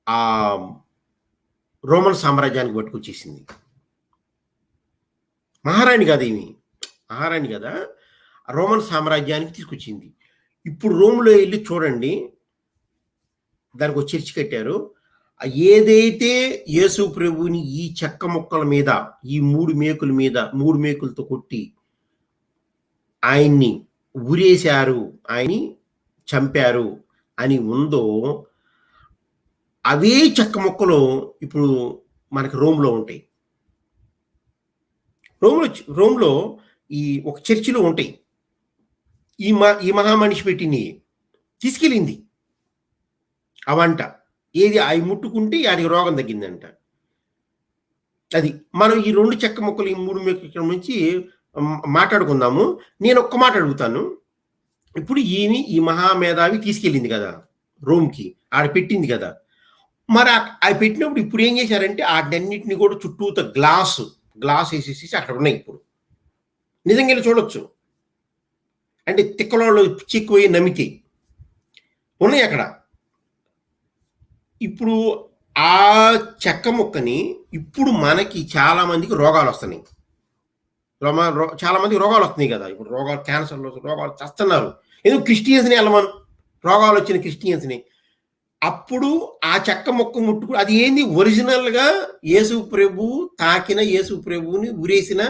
ఆ రోమన్ సామ్రాజ్యానికి పట్టుకొచ్చేసింది. మహారాణి కాదు, మహారాణి కదా, రోమన్ సామ్రాజ్యానికి తీసుకొచ్చింది. ఇప్పుడు రోమ్లో వెళ్ళి చూడండి, దానికి ఒక చర్చి కట్టారు. ఏదైతే యేసు ప్రభువుని ఈ చెక్క ముక్కల మీద, ఈ 3 మేకుల మీద, 3 మేకులతో కొట్టి ఆయన్ని ఉరేశారు, ఆయన్ని చంపారు అని ఉందో, అవే చెక్క ముక్కలు ఇప్పుడు మనకి రోమ్లో ఉంటాయి. రోమ్లో ఈ ఒక చర్చిలో ఉంటాయి. ఈ మహామనిషి పెట్టింది తీసుకెళ్ళింది అవంట. ఏది అవి ముట్టుకుంటే ఆడికి రోగం తగ్గిందంట. అది మనం ఈ 2 చెక్క ముక్కలు, ఈ 3 మేకుల నుంచి మాట్లాడుకుందాము. నేను ఒక్క మాట అడుగుతాను. ఇప్పుడు ఈ మహామేధావి తీసుకెళ్ళింది కదా రోమ్కి, ఆడ పెట్టింది కదా. మరి అవి పెట్టినప్పుడు ఇప్పుడు ఏం చేశారంటే వాటన్నిటిని కూడా చుట్టూతో గ్లాస్ వేసేసి అక్కడ ఉన్నాయి. ఇప్పుడు నిజంగా చూడొచ్చు. అంటే తిక్కలో చిక్కుపోయి నమితే ఉన్నాయి అక్కడ. ఇప్పుడు ఆ చెక్క ముక్కని ఇప్పుడు మనకి చాలా మందికి రోగాలు వస్తున్నాయి. చాలా మందికి రోగాలు వస్తున్నాయి కదా. ఇప్పుడు రోగాలు, క్యాన్సర్లు రోగాలు చస్తున్నారు. ఎందుకు? క్రిస్టియన్స్ని వెళ్ళమను, రోగాలు వచ్చిన క్రిస్టియన్స్ని. అప్పుడు ఆ చెక్క ముక్క ముట్టుకు, అది ఏంది, ఒరిజినల్గా యేసు ప్రభు తాకిన, యేసు ప్రభుని ఉరేసిన,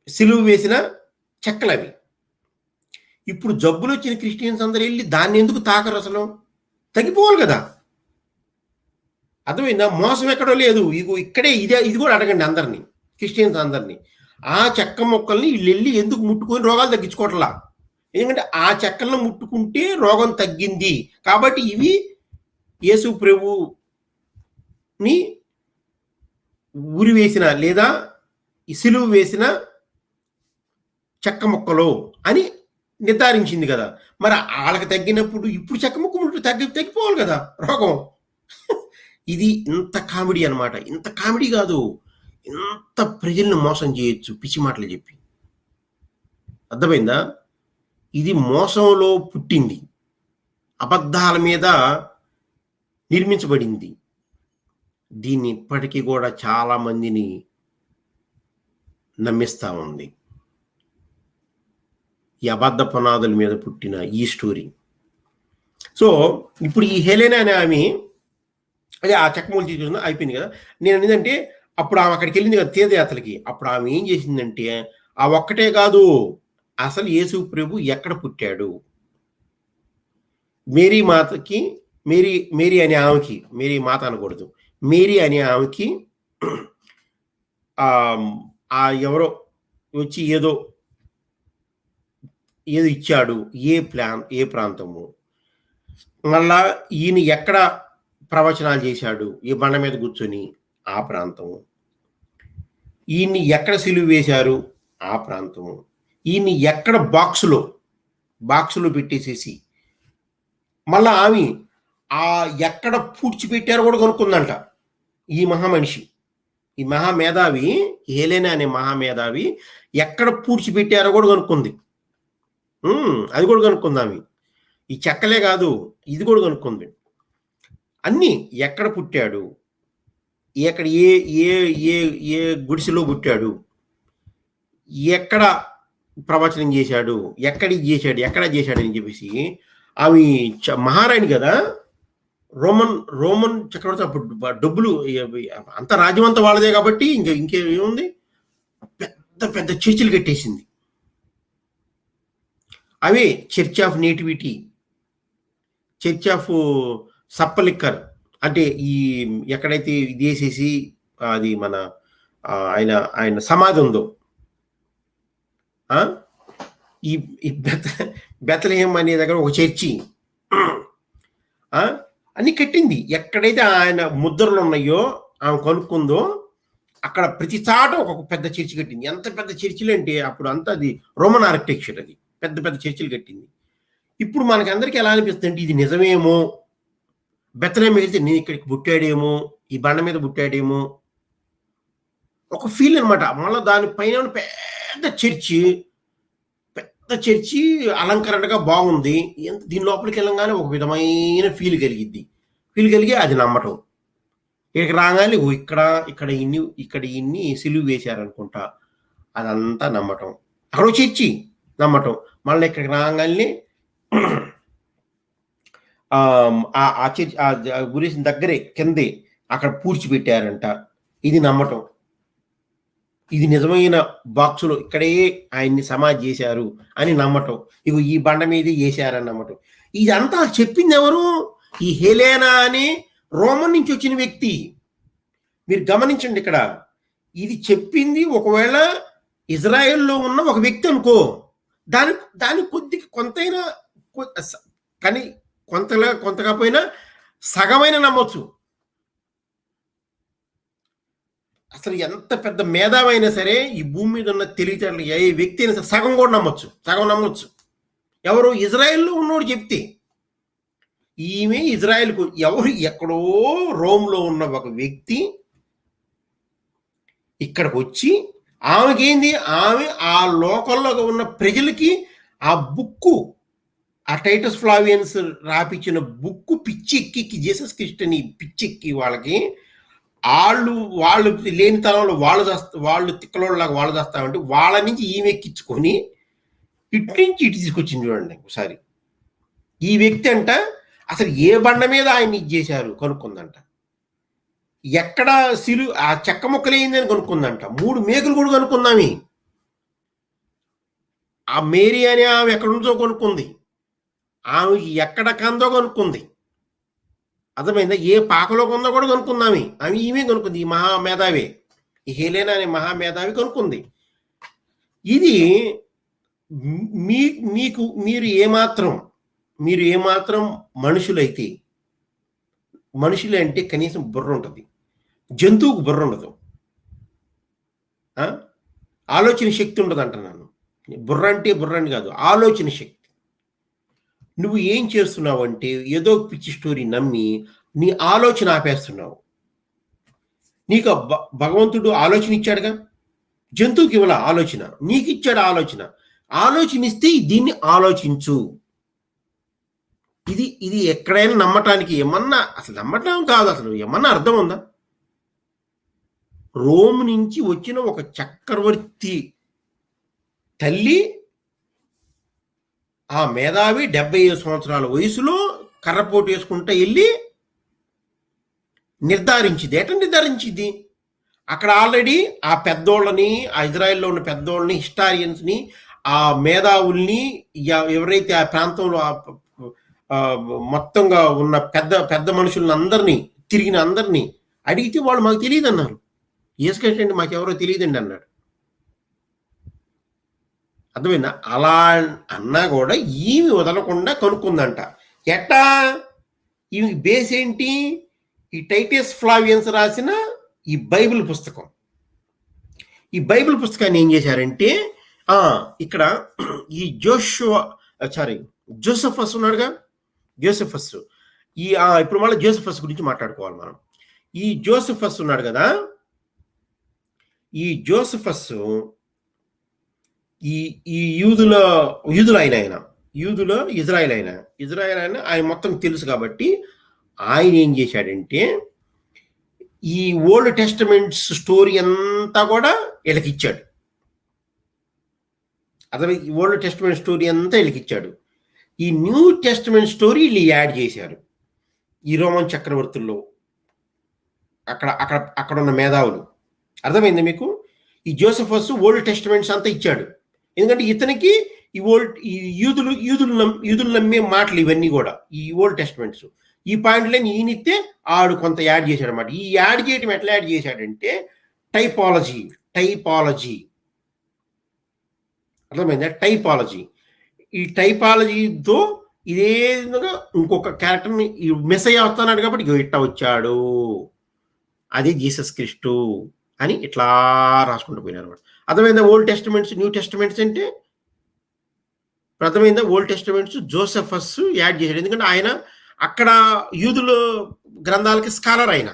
సిలువ వేసిన చెక్కలు అవి. ఇప్పుడు జబ్బులు వచ్చిన క్రిస్టియన్స్ అందరూ వెళ్ళి దాన్ని ఎందుకు తాకరు? అసలు తగ్గిపోవాలి కదా. అర్థమైందా? మోసం ఎక్కడో లేదు. ఇక్కడే ఇది కూడా అడగండి అందరినీ, క్రిస్టియన్స్ అందరినీ. ఆ చెక్క మొక్కల్ని వీళ్ళు వెళ్ళి ఎందుకు ముట్టుకొని రోగాలు తగ్గించుకోవట్లా? ఎందుకంటే ఆ చెక్కలను ముట్టుకుంటే రోగం తగ్గింది కాబట్టి ఇవి యేసు ప్రభుని ఉరి వేసిన లేదా సిలువ వేసిన చెక్క ముక్కలు అని నిర్ధారించింది కదా. మరి వాళ్ళకి తగ్గినప్పుడు ఇప్పుడు చెక్క ముక్క ముట్టు తగ్గిపోవాలి కదా రోగం. ఇది ఇంత కామెడీ అనమాట. ఇంత కామెడీ కాదు, ఇంత ప్రజల్ని మోసం చేయొచ్చు పిచ్చి మాటలు చెప్పి. అర్థమైందా? ఇది మోసంలో పుట్టింది, అబద్ధాల మీద నిర్మించబడింది. దీన్ని ఇప్పటికీ కూడా చాలా మందిని నమ్మిస్తూ ఉంది. ఈ అబద్ధ పునాదుల మీద పుట్టిన ఈ స్టోరీ. సో ఇప్పుడు ఈ హెలెనా అనే ఆమె, అదే ఆ చెక్కమూలు తీసుకుని అయిపోయింది కదా. నేను ఏంటంటే అప్పుడు ఆమె అక్కడికి వెళ్ళింది కదా తీర్థయాత్రలకి. అప్పుడు ఆమె ఏం చేసిందంటే, ఆ ఒక్కటే కాదు, అసలు యేసు ప్రభు ఎక్కడ పుట్టాడు, మేరీ మాతకి, మేరీ అనే ఆమెకి, మేరీ మాత అనకూడదు, మేరీ అనే ఆమెకి ఎవరో వచ్చి ఏదో ఇచ్చాడు. ఏ ప్రాంతము. మళ్ళా ఈయన ఎక్కడ ప్రవచనాలు చేశాడు, ఏ బండ మీద కూర్చొని ఆ ప్రాంతము. ఈయన్ని ఎక్కడ సిలువ వేశారు ఆ ప్రాంతము. ఈయన్ని ఎక్కడ బాక్సులో పెట్టేసేసి మళ్ళా ఆమె ఎక్కడ పూడ్చిపెట్టారో కూడా కనుక్కుందంట ఈ మహామనిషి. ఈ మహామేధావి హేలెనా అనే మహామేధావి ఎక్కడ పూడ్చిపెట్టారో కూడా కనుక్కుంది. అది కూడా కనుక్కుందామి. ఈ చెక్కలే కాదు, ఇది కూడా కనుక్కుంది. అన్నీ ఎక్కడ పుట్టాడు, ఎక్కడ ఏ ఏ ఏ ఏ గుడిసెలో పుట్టాడు, ఎక్కడ ప్రవచనం చేశాడు, ఎక్కడ చేశాడు అని చెప్పేసి ఆమె మహారాణి కదా, రోమన్ చక్రవర్తి అప్పుడు డబ్బులు అంత రాజ్యం అంతా వాళ్ళదే కాబట్టి ఇంకేముంది, పెద్ద పెద్ద చర్చిలు కట్టేసింది. అవే church of nativity, church of sepulchre, అంటే ఈ ఎక్కడైతే ఇది వేసేసి అది మన ఆయన సమాధి ఉందో ఈ బెత్లెహేమ్ అనే దగ్గర ఒక చర్చి అన్ని కట్టింది. ఎక్కడైతే ఆయన ముద్రలు ఉన్నాయో ఆమె కనుక్కుందో అక్కడ ప్రతి చాట ఒక పెద్ద చర్చి కట్టింది. ఎంత పెద్ద చర్చిలు అంటే అప్పుడు అంతా అది రోమన్ ఆర్కిటెక్చర్, అది పెద్ద పెద్ద చర్చిలు కట్టింది. ఇప్పుడు మనకందరికీ ఎలా అనిపిస్తుంది అంటే ఇది నిజమేమో, బెత్లెహేమ్ వెళ్తే నేను ఇక్కడికి పుట్టాడేమో, ఈ బండ మీద పుట్టాడేమో ఒక ఫీల్ అనమాట. మళ్ళీ దానిపైన పెద్ద చర్చి అలంకరణగా బాగుంది. దీని లోపలికి వెళ్ళగానే ఒక విధమైన ఫీల్ కలిగి అది నమ్మటం. ఇక్కడికి రాగానే ఇక్కడ ఇన్ని సిలువ వేశారనుకుంటా, అదంతా నమ్మటం. అక్కడ చర్చి నమ్మటం. మళ్ళీ ఇక్కడికి రాగానే ఆ చర్చి గురించి దగ్గరే కిందే అక్కడ పూడ్చిపెట్టారంట, ఇది నమ్మటం. ఇది నిజమైన బాక్సులో ఇక్కడే ఆయన్ని సమాధి చేశారు అని నమ్మటం. ఇగో ఈ బండ మీద వేశారని నమ్మటం. ఇదంతా చెప్పింది ఎవరు? ఈ హేలెనా అని రోమన్ నుంచి వచ్చిన వ్యక్తి. మీరు గమనించండి, ఇక్కడ ఇది చెప్పింది ఒకవేళ ఇజ్రాయెల్లో ఉన్న ఒక వ్యక్తి అనుకో, దాని కొంతైనా కానీ కొంతగా పోయినా సగమైన నమ్మొచ్చు. అసలు ఎంత పెద్ద మేధావైనా సరే ఈ భూమి మీద ఉన్న తెలివితేటలు ఏ వ్యక్తి అయినా సరే సగం నమ్మొచ్చు. ఎవరు? ఇజ్రాయెల్లో ఉన్నోడు చెప్తే. ఈమె ఇజ్రాయెల్కు ఎక్కడో రోమ్లో ఉన్న ఒక వ్యక్తి ఇక్కడికి వచ్చి ఆమెకేంది, ఆమె ఆ లోకల్లో ఉన్న ప్రజలకి ఆ బుక్కు, ఆ టైటస్ ఫ్లావియన్స్ రాపిచ్చిన బుక్కు పిచ్చెక్కి జీసస్ క్రిస్ట్ అని పిచ్చెక్కి వాళ్ళకి వాళ్ళు లేని తనంలో వాళ్ళు తిక్కలోళ్ళలాగా వాళ్ళు చేస్తామంటే వాళ్ళ నుంచి ఈమె ఎక్కించుకొని ఇటు నుంచి ఇటు తీసుకొచ్చింది. చూడండి ఒకసారి. ఈ వ్యక్తి అంట అసలు ఏ బండ మీద ఆయన ఇది చేశారు కనుక్కుందంట. ఎక్కడ ఆ చెక్క ముక్కలేందని కనుక్కుందంట. 3 మేకులు కూడా కనుక్కుందామి. ఆ మేరీ అనే ఆమె ఎక్కడ ఉందో కనుక్కుంది. ఆమెకి ఎక్కడ కందో కనుక్కుంది. అర్థమైందా? ఏ పాకలో కొందో కూడా కనుక్కుందామి. ఈమె కనుక్కుంది. ఈ మహామేధావి, ఈ హేలెనా అనే మహామేధావి కనుక్కుంది. ఇది మీరు ఏమాత్రం మనుషులైతే, మనుషులు అంటే కనీసం బుర్ర ఉంటుంది, జంతువుకు బుర్ర ఉండదు, ఆలోచన శక్తి ఉండదు అంటున్నాను. బుర్ర అని కాదు, ఆలోచన శక్తి. నువ్వు ఏం చేస్తున్నావు అంటే ఏదో పిచ్చి స్టోరీ నమ్మి నీ ఆలోచన ఆపేస్తున్నావు. నీకు భగవంతుడు ఆలోచన ఇచ్చాడుగా, జంతువుకి ఇవ్వాల ఆలోచన, నీకు ఇచ్చాడు ఆలోచన. ఆలోచనిస్తే దీన్ని ఆలోచించు. ఇది ఎక్కడైనా నమ్మటానికి ఏమన్నా అసలు నమ్మటం కాదు, అసలు ఏమన్నా అర్థం ఉందా? రోమ్ నుంచి వచ్చిన ఒక చక్రవర్తి తల్లి, ఆ మేధావి 75 సంవత్సరాల వయసులో కర్రపోటు వేసుకుంటా వెళ్ళి నిర్ధారించింది. అక్కడ ఆల్రెడీ ఆ పెద్దోళ్ళని, ఆ ఇజ్రాయెల్లో ఉన్న పెద్దోళ్ళని, హిస్టారియన్స్ని, ఆ మేధావుల్ని, ఎవరైతే ఆ ప్రాంతంలో మొత్తంగా ఉన్న పెద్ద మనుషులను అందరినీ అడిగితే వాళ్ళు మాకు తెలియదు అన్నారు. ఏసుకంటే మాకు ఎవరో తెలియదండి అన్నాడు. అర్థమైందా? అలా అన్నా కూడా ఈమె వదలకుండా కనుక్కుందంట. ఎట్టా? ఈమె బేస్ ఏంటి? ఈ టైటస్ ఫ్లావియన్స్ రాసిన ఈ బైబిల్ పుస్తకం. ఈ బైబిల్ పుస్తకాన్ని ఏం చేశారంటే ఇక్కడ ఈ జోసెఫస్ ఉన్నాడుగా, జోసెఫస్. ఇప్పుడు మళ్ళీ జోసెఫస్ గురించి మాట్లాడుకోవాలి మనం. ఈ జోసెఫస్ ఉన్నాడు కదా, ఈ జోసెఫస్ ఈ యూదుల ఇజ్రాయెల్ ఆయన మొత్తం తెలుసు కాబట్టి ఆయన ఏం చేశాడంటే ఈ ఓల్డ్ టెస్టమెంట్స్ స్టోరీ అంతా కూడా వీళ్ళకి ఇచ్చాడు. అదే ఈ ఓల్డ్ టెస్టమెంట్ స్టోరీ అంతా వీళ్ళకి ఇచ్చాడు. ఈ న్యూ టెస్టమెంట్ స్టోరీ వీళ్ళు యాడ్ చేశారు. ఈ రోమన్ చక్రవర్తుల్లో అక్కడ ఉన్న మేధావులు. అర్థమైంది మీకు? ఈ జోసెఫస్ ఓల్డ్ టెస్టమెంట్స్ అంతా ఇచ్చాడు. ఎందుకంటే ఇతనికి ఈ యూదులు నమ్మే మాటలు ఇవన్నీ కూడా ఈ ఓల్డ్ టెస్టమెంట్స్. ఈ పాయింట్లని ఈయనిస్తే ఆడు కొంత యాడ్ చేశాడు అనమాట. ఈ యాడ్ చేయడం ఎట్లా యాడ్ చేశాడంటే టైపాలజీ. అర్థమైందా? టైపాలజీ. ఈ టైపాలజీతో ఇదే విధంగా ఇంకొక క్యారెక్టర్ని మెస్సయ్య వస్తున్నాడు కాబట్టి ఇట్లా వచ్చాడు, అదే జీసస్ క్రిస్టు అని ఇట్లా రాసుకుంటూ పోయినారు అనమాట. అర్థమైందా? ఓల్డ్ టెస్టమెంట్స్ న్యూ టెస్టమెంట్స్ అంటే అర్థమైందా? ఓల్డ్ టెస్టమెంట్స్ జోసెఫస్ యాడ్ చేశాడు. ఎందుకంటే ఆయన అక్కడ యూదుల గ్రంథాలకి స్కాలర్. ఆయన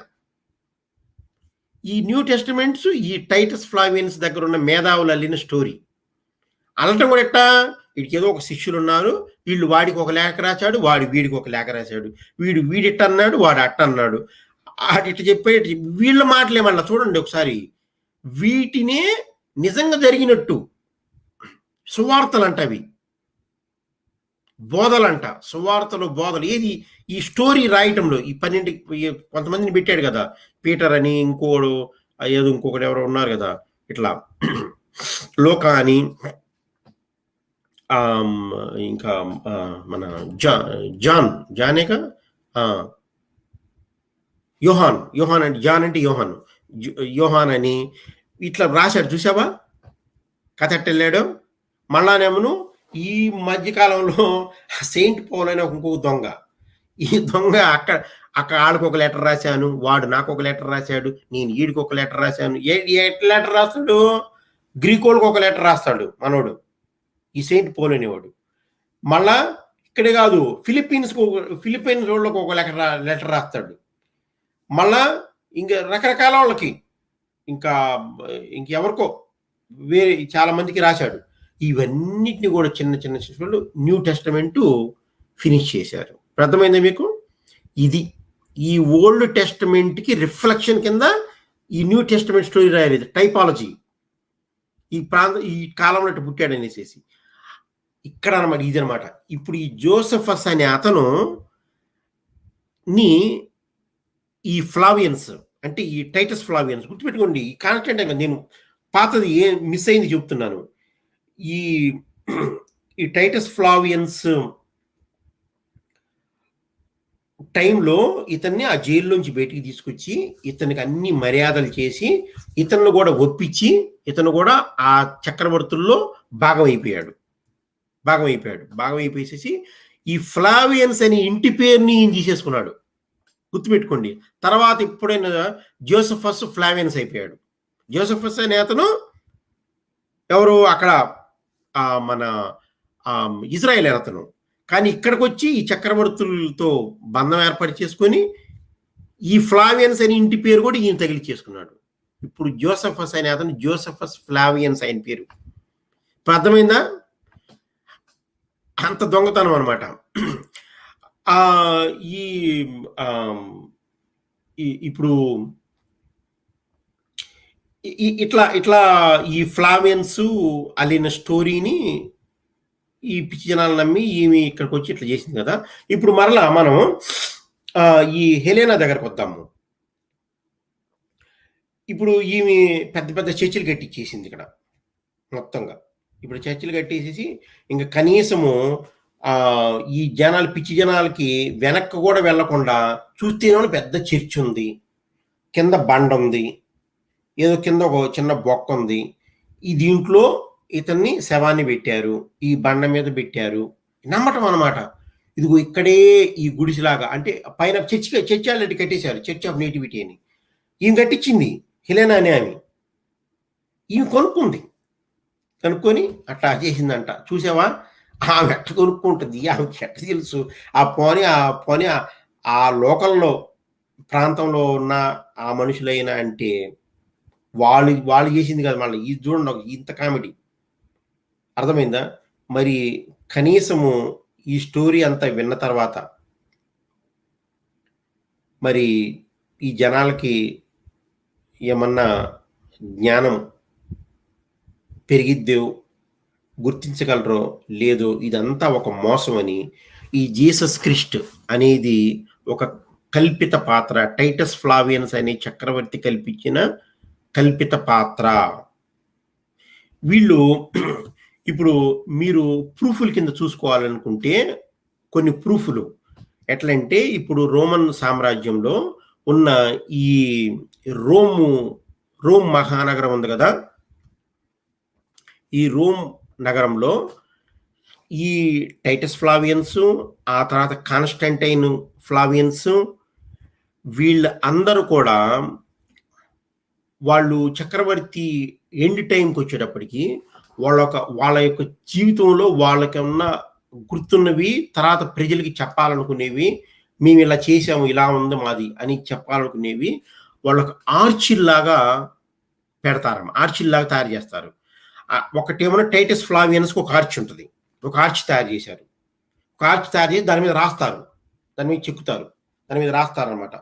ఈ న్యూ టెస్టమెంట్స్ ఈ టైటస్ ఫ్లావియన్స్ దగ్గర ఉన్న మేధావులు అల్లిన స్టోరీ. అల్లటం కూడా ఎట్టా? వీడికి ఏదో ఒక శిష్యులు ఉన్నారు, వీళ్ళు వాడికి ఒక లేఖ రాశాడు, వీడికి ఒక లేఖ రాశాడు, వీడిట్ట అన్నాడు, వాడు అట్ట అన్నాడు, ఇట్ట చెప్పే వీళ్ళ మాటలేమన్నా చూడండి ఒకసారి. వీటినే నిజంగా జరిగినట్టు సువార్తలు అంట, అవి బోధలంట, సువార్తలు బోధలు. ఏది ఈ స్టోరీ రాయటంలో ఈ 12 కొంతమందిని పెట్టాడు కదా, పీటర్ అని, ఇంకొకడు ఎవరో ఉన్నారు కదా, ఇట్లా లోకా అని, ఇంకా మన జానేక యోహాన్ అంటే జాన్ అంటే యోహాన్ అని ఇట్లా రాశాడు. చూసావా కథ ఎట్టెళ్ళాడు? మళ్ళానేమను ఈ మధ్యకాలంలో సెయింట్ పౌల్ అనే ఇంకొక దొంగ, ఈ దొంగ అక్కడ ఆడికి ఒక లెటర్ రాశాను, వాడు నాకు ఒక లెటర్ రాశాడు, నేను వీడికి ఒక లెటర్ రాశాను. ఎట్లా లెటర్ రాస్తాడు? గ్రీకోళ్ళకి ఒక లెటర్ రాస్తాడు మనోడు, ఈ సెయింట్ పౌల్ అనేవాడు. మళ్ళా ఇక్కడే కాదు, ఫిలిప్పీన్స్ వాళ్ళకి ఒక లెటర్ రాస్తాడు. మళ్ళా ఇంకా రకరకాల వాళ్ళకి, ఇంకెవరికో వేరే చాలా మందికి రాశాడు. ఇవన్నిటిని కూడా చిన్న చిన్న శిష్యులు న్యూ టెస్టమెంట్ ఫినిష్ చేశారు. అర్థమైందా మీకు? ఇది ఈ ఓల్డ్ టెస్టమెంట్కి రిఫ్లెక్షన్ కింద ఈ న్యూ టెస్టమెంట్ స్టోరీ రాయలేదు. టైపాలజీ ఈ కాలంలో పుట్టాడు అనేసి ఇక్కడ అనమాట, ఇదనమాట. ఇప్పుడు ఈ జోసెఫస్ అనే అతను ఈ ఫ్లావియన్స్ అంటే ఈ టైటస్ ఫ్లావియన్స్ గుర్తుపెట్టుకోండి. ఈ కాన్స్టెంట్ నేను పాతది మిస్ అయింది చెప్తున్నాను. ఈ టైటస్ ఫ్లావియన్స్ టైంలో ఇతన్ని ఆ జైల్లోంచి బయటికి తీసుకొచ్చి ఇతనికి అన్ని మర్యాదలు చేసి ఇతన్ని కూడా ఒప్పించి ఇతను కూడా ఆ చక్రవర్తుల్లో భాగం అయిపోయేసేసి ఈ ఫ్లావియన్స్ అని ఇంటి పేరుని తీసేసుకున్నాడు. గుర్తుపెట్టుకోండి. తర్వాత ఇప్పుడైనా జోసెఫస్ ఫ్లావియన్స్ అయిపోయాడు. జోసెఫస్ అనే అతను ఎవరు? అక్కడ మన ఇజ్రాయెల్ అతను. కానీ ఇక్కడికి వచ్చి ఈ చక్రవర్తులతో బంధం ఏర్పాటు చేసుకొని ఈ ఫ్లావియన్స్ అని ఇంటి పేరు కూడా ఈయన తగిలిచ్చేసుకున్నాడు. ఇప్పుడు జోసెఫస్ అనే అతను జోసెఫస్ ఫ్లావియన్స్ అయిన పేరు. అర్థమైందా? అంత దొంగతనం అనమాట. ఇప్పుడు ఇట్లా ఈ ఫ్లావియన్స్ అల్లిన స్టోరీని ఈ పిచ్చి జనాలు నమ్మి ఈమె ఇక్కడికి వచ్చి ఇట్లా చేసింది కదా. ఇప్పుడు మరలా మనం ఈ హెలెనా దగ్గరకు వద్దాము. ఇప్పుడు ఈమె పెద్ద పెద్ద చర్చిలు కట్టించేసింది ఇక్కడ మొత్తంగా. ఇప్పుడు చర్చిలు కట్టేసేసి ఇంకా కనీసము ఈ పిచ్చి జనాలకి వెనక్కి కూడా వెళ్లకుండా చూస్తేనే పెద్ద చర్చ్ ఉంది, కింద బండ ఉంది, ఏదో కింద ఒక చిన్న బొక్క ఉంది. దీంట్లో ఇతన్ని శవాన్ని పెట్టారు. ఈ బండ మీద పెట్టారు. నమ్మటం అన్నమాట. ఇదిగో ఇక్కడే ఈ గుడిసెలాగా అంటే పైన చర్చ్ ఆల్రెడీ కట్టేశారు. చర్చ్ ఆఫ్ నేటివిటీ అని. ఈమె కట్టించింది. హెలెనా అనే ఆమె. ఈమె కొనుక్కుంది. కనుక్కొని అట్లా చేసిందంట. చూసావా? ఆమె ఎట్ట కొనుక్కుంటుంది. ఆమెకి ఎట్ట తెలుసు? పోనీ ఆ లోకల్‌లో ప్రాంతంలో ఉన్న ఆ మనుషులైనా అంటే వాళ్ళు చేసింది కాదు మళ్ళీ. ఇది చూడండి ఇంత కామెడీ. అర్థమైందా? మరి కనీసము ఈ స్టోరీ అంతా విన్న తర్వాత మరి ఈ జనాలకి ఏమన్నా జ్ఞానం పెరిగిద్దో, గుర్తించగలరో లేదో ఇదంతా ఒక మోసమని ఈ జీసస్ క్రిస్ట్ అనేది ఒక కల్పిత పాత్ర. టైటస్ ఫ్లావియన్స్ అనే చక్రవర్తి కల్పించిన కల్పిత పాత్ర. వీళ్ళు ఇప్పుడు మీరు ప్రూఫ్‌ల కింద చూసుకోవాలనుకుంటే కొన్ని ప్రూఫ్‌లు ఎట్లంటే ఇప్పుడు రోమన్ సామ్రాజ్యంలో ఉన్న ఈ రోమ్ మహానగరం ఉంది కదా! ఈ రోమ్ నగరంలో ఈ టైటస్ ఫ్లావియన్స్, ఆ తర్వాత కాన్స్టంటైన్ ఫ్లావియన్స్ వీళ్ళందరూ కూడా వాళ్ళు చక్రవర్తి ఎండ్ టైంకి వచ్చేటప్పటికి వాళ్ళ యొక్క జీవితంలో వాళ్ళకేమన్నా గుర్తున్నవి తర్వాత ప్రజలకి చెప్పాలనుకునేవి, మేము ఇలా చేసాము, ఇలా ఉంది మాది అని చెప్పాలనుకునేవి వాళ్ళొక ఆర్చిల్లాగా పెడతారమ్మ. ఆర్చిల్లాగా తయారు చేస్తారు. ఒకటేమో టైటస్ ఫ్లావియన్స్‌కి ఒక ఆర్చ్ ఉంటది. ఒక ఆర్చ్ తయారు చేశారు. ఒక ఆర్చ్ తయారు చేసి దాని మీద రాస్తారు. దాని మీద చెక్కుతారు. దాని మీద రాస్తారనమాట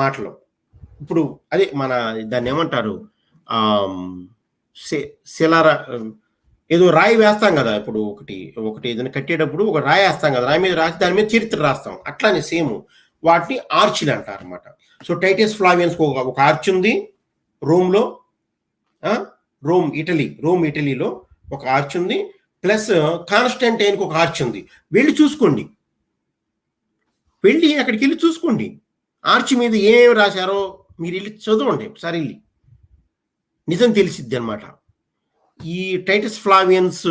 మాటలు. ఇప్పుడు అదే దాన్నేమంటారు? శిలార ఏదో రాయి వేస్తాం కదా! ఇప్పుడు ఒకటి ఏదైనా కట్టేటప్పుడు ఒక రాయి వేస్తాం కదా! రాయి మీద రాసి దాని మీద చరిత్ర రాస్తాం. అట్లానే సేమ్ వాటిని ఆర్చిలు అంటారనమాట. సో టైటస్ ఫ్లావియన్స్‌కి ఒక ఆర్చ్ ఉంది రోమ్‌లో. రోమ్ ఇటలీలో ఒక ఆర్చ్ ఉంది. ప్లస్ కాన్స్టంటైన్‌కి ఒక ఆర్చ్ ఉంది. వెళ్ళి చూసుకోండి. అక్కడికెళ్ళి చూసుకోండి. ఆర్చ్ మీద ఏమేమి రాశారో మీరు వెళ్ళి చదవండి ఒకసారి వెళ్ళి. నిజం తెలిసిద్ది అనమాట. ఈ టైటస్ ఫ్లావియన్స్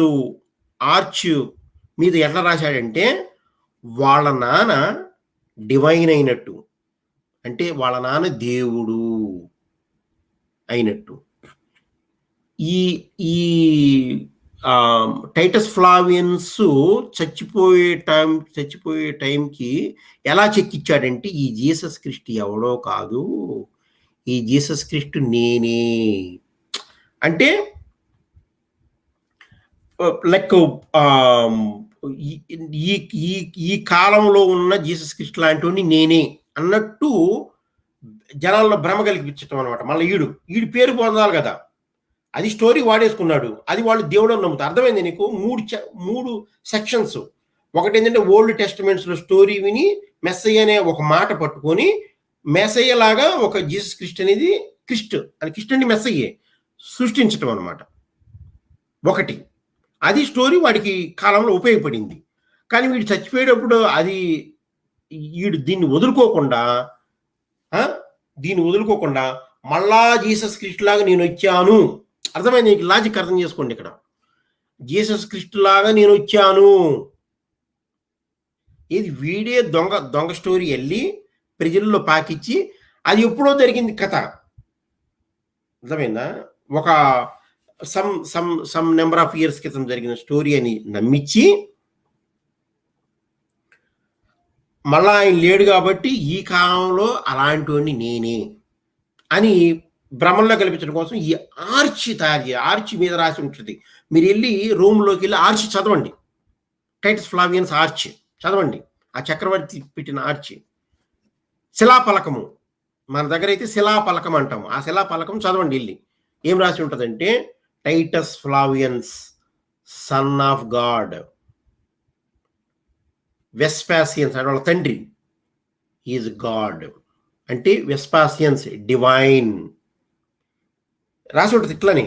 ఆర్చ్ మీద ఎట్లా రాశాడంటే వాళ్ళ నాన్న డివైన్ అయినట్టు. అంటే వాళ్ళ నాన్న దేవుడు అయినట్టు. ఈ టైటస్ ఫ్లావియన్స్ చచ్చిపోయే టైంకి ఎలా చెక్కిచ్చాడంటే ఈ జీసస్ క్రిస్ట్ ఎవడో కాదు, ఈ జీసస్ క్రిస్ట్ నేనే అంటే లైక్ ఈ కాలంలో ఉన్న జీసస్ క్రిస్ట్ లాంటి నేనే అన్నట్టు జనాల్లో భ్రమ కలిగించటం అనమాట. మళ్ళీ ఈడు పేరు పొందాలి కదా, అది స్టోరీ వాడేసుకున్నాడు. అది వాళ్ళు దేవుడు అని నమ్ముతారు. అర్థమైంది నీకు? మూడు సెక్షన్స్. ఒకటి ఏంటంటే ఓల్డ్ టెస్టమెంట్స్లో స్టోరీ విని మెస్సయ్య అనే ఒక మాట పట్టుకొని మెస్సయ్య లాగా ఒక జీసస్ క్రిస్ట్ అనేది క్రిస్ట్ అని మెస్సయ్యే సృష్టించటం అనమాట. ఒకటి అది స్టోరీ వాడికి కాలంలో ఉపయోగపడింది. కానీ వీడు చచ్చిపోయేటప్పుడు వీడు దీన్ని వదులుకోకుండా మళ్ళా జీసస్ క్రిస్ట్ లాగా నేను వచ్చాను. అర్థమైంది నీకు? లాజిక్ అర్థం చేసుకోండి. ఇక్కడ జీసస్ క్రిస్ట్ లాగా నేను వచ్చాను. ఇది వీడే దొంగ స్టోరీ వెళ్ళి ప్రజల్లో పాకిచ్చి అది ఎప్పుడో జరిగింది కథ. అర్థమైందా? ఒక సమ్ నెంబర్ ఆఫ్ ఇయర్స్ క్రితం జరిగిన స్టోరీ అని నమ్మించి మళ్ళా ఆయన లేడు కాబట్టి ఈ కాలంలో అలాంటి నేనే అని భ్రమంలో కల్పించడం కోసం ఈ ఆర్చ్ తయారు చేయాలి. ఆర్చ్ మీద రాసి ఉంటుంది. మీరు వెళ్ళి రూమ్లోకి వెళ్ళి ఆర్చ్ చదవండి. టైటస్ ఫ్లావియన్స్ ఆర్చ్ చదవండి. ఆ చక్రవర్తి పెట్టిన ఆర్చ్. శిలాపలకము మన దగ్గర అయితే శిలాపలకం అంటాము. ఆ శిలాపలకం చదవండి వెళ్ళి. ఏం రాసి ఉంటుందంటే టైటస్ ఫ్లావియన్స్ సన్ ఆఫ్ గాడ్, వెస్పాసియన్స్ అంటే వాళ్ళ తండ్రి ఈజ్ గాడ్, అంటే వెస్పాసియన్స్ డివైన్ రాసి ఉంటుంది. ఇట్లని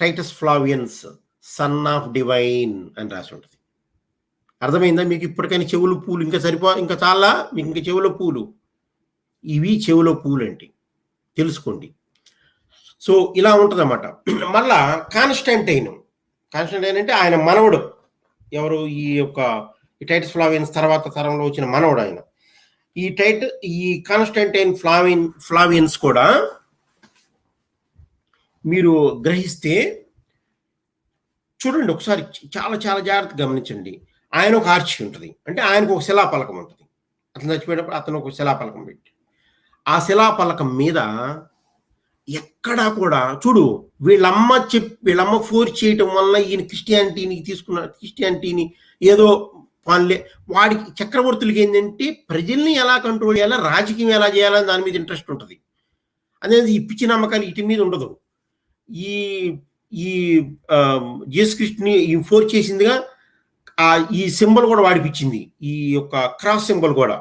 టైటస్ ఫ్లావియన్స్ సన్ ఆఫ్ డివైన్ అని రాసి ఉంటుంది. అర్థమైందా మీకు? ఇప్పటికైనా చెవులు పూలు ఇంకా చాలా మీకు ఇంకా చెవులో పూలు. ఇవి చెవులో పూలు అంటే తెలుసుకోండి. సో ఇలా ఉంటదన్నమాట. మళ్ళా కాన్స్టాంటైన్ అంటే ఆయన మనవడు. ఎవరు? ఈ యొక్క ఈ టైటస్ ఫ్లావియన్స్ తర్వాత తరంలో వచ్చిన మనవడు ఆయన. ఈ కాన్స్టాంటైన్ ఫ్లావియన్స్ కూడా మీరు గ్రహిస్తే చూడండి ఒకసారి, చాలా చాలా జాగ్రత్తగా గమనించండి. ఆయన ఒక ఆర్చి ఉంటుంది, అంటే ఆయనకు ఒక శిలాపలకం ఉంటుంది. అతను చచ్చిపోయినప్పుడు అతను ఒక శిలాపలకం పెట్టి, ఆ శిలాపలకం మీద ఎక్కడా కూడా చూడు, వీళ్ళమ్మ ఫోర్స్ చేయటం వల్ల ఈయన క్రిస్టియానిటీని ఏదో పనులే. వాడికి చక్రవర్తులకి ఏంటంటే ప్రజల్ని ఎలా కంట్రోల్ చేయాలా, రాజకీయం ఎలా చేయాలని దాని మీద ఇంట్రెస్ట్ ఉంటుంది. అనేది ఈ పిచ్చి నమ్మకాలు వీటి మీద ఉండదు. ఈ ఈ యేసుక్రీస్తుని ఫోర్స్ చేసిందిగా ఈ సింబల్ కూడా వాడిపించింది. ఈ యొక్క క్రాస్ సింబల్ కూడా,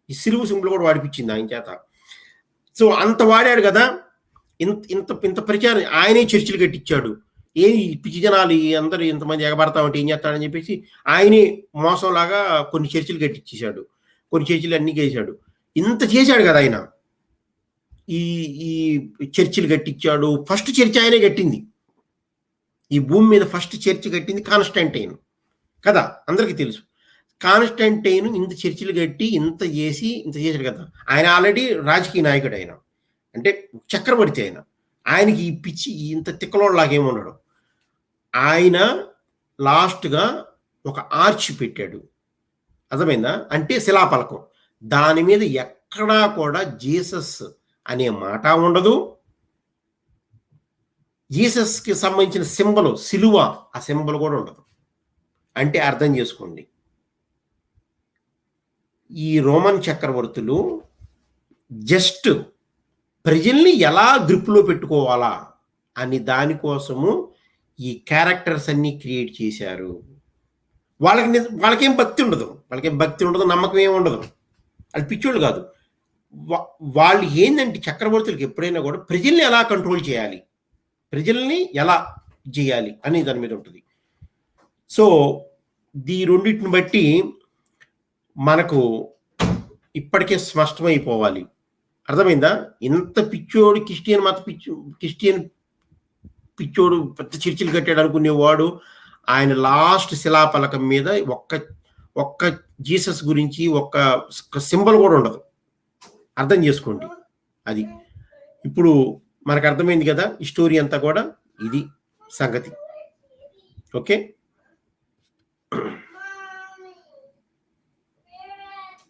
ఈ సిలువు సింబల్ కూడా వాడిపించింది ఆయన చేత. సో అంత వాడాడు కదా, ఇంత ప్రచారం. ఆయనే చర్చిలు కట్టించాడు. ఈ పిచ్చి జనాలు అందరూ ఇంతమంది ఎగబడతామంటే ఏం చేస్తాడని చెప్పేసి ఆయనే మోసంలాగా కొన్ని చర్చిలు కట్టించేశాడు, కొన్ని చర్చిలు అన్ని చేశాడు. ఇంత చేశాడు కదా ఆయన. ఈ చర్చిలు కట్టించాడు. ఫస్ట్ చర్చి ఆయనే కట్టింది. ఈ భూమి మీద ఫస్ట్ చర్చి కట్టింది కాన్స్టాంటైన్ కదా, అందరికీ తెలుసు. కాన్స్టాంటైన్ ఇంత చర్చిలు కట్టి ఇంత చేశాడు కదా. ఆయన ఆల్రెడీ రాజకీయ నాయకుడు, ఆయన అంటే చక్రవర్తి. ఆయనకి ఈ పిచ్చి ఇంత తిక్కలోలాగేమున్నాడు. ఆయన లాస్ట్గా ఒక ఆర్చ్ పెట్టాడు, అర్థమైందా? అంటే శిలాపలకం. దాని మీద ఎక్కడా కూడా జీసస్ అనే మాట ఉండదు. జీసస్కి సంబంధించిన సింబల్ సిలువ, ఆ సింబల్ కూడా ఉండదు. అంటే అర్థం చేసుకోండి, ఈ రోమన్ చక్రవర్తులు జస్ట్ ప్రజల్ని ఎలా గ్రిప్లో పెట్టుకోవాలా అని దానికోసము ఈ క్యారెక్టర్స్ అన్ని క్రియేట్ చేశారు. వాళ్ళకేం భక్తి ఉండదు, నమ్మకం ఏమి ఉండదు. అది పిచ్చోళ్ళు కాదు. వాళ్ళు ఏంటంటే చక్రవర్తులకు ఎప్పుడైనా కూడా ప్రజల్ని ఎలా కంట్రోల్ చేయాలి, ప్రజల్ని ఎలా చేయాలి అని దాని మీద ఉంటుంది. సో ఈ రెండింటిని బట్టి మనకు ఇప్పటికే స్పష్టమైపోవాలి. అర్థమైందా? ఇంత పిచ్చోడు క్రిస్టియన్ పిచ్చోడు పెద్ద చర్చిలు కట్టాడు అనుకునేవాడు, ఆయన లాస్ట్ శిలాపలకం మీద ఒక్క జీసస్ గురించి ఒక్క సింబల్ కూడా ఉండదు. అర్థం చేసుకోండి. అది ఇప్పుడు మనకు అర్థమైంది కదా, ఈ స్టోరీ అంతా కూడా ఇది సంగతి. ఓకే.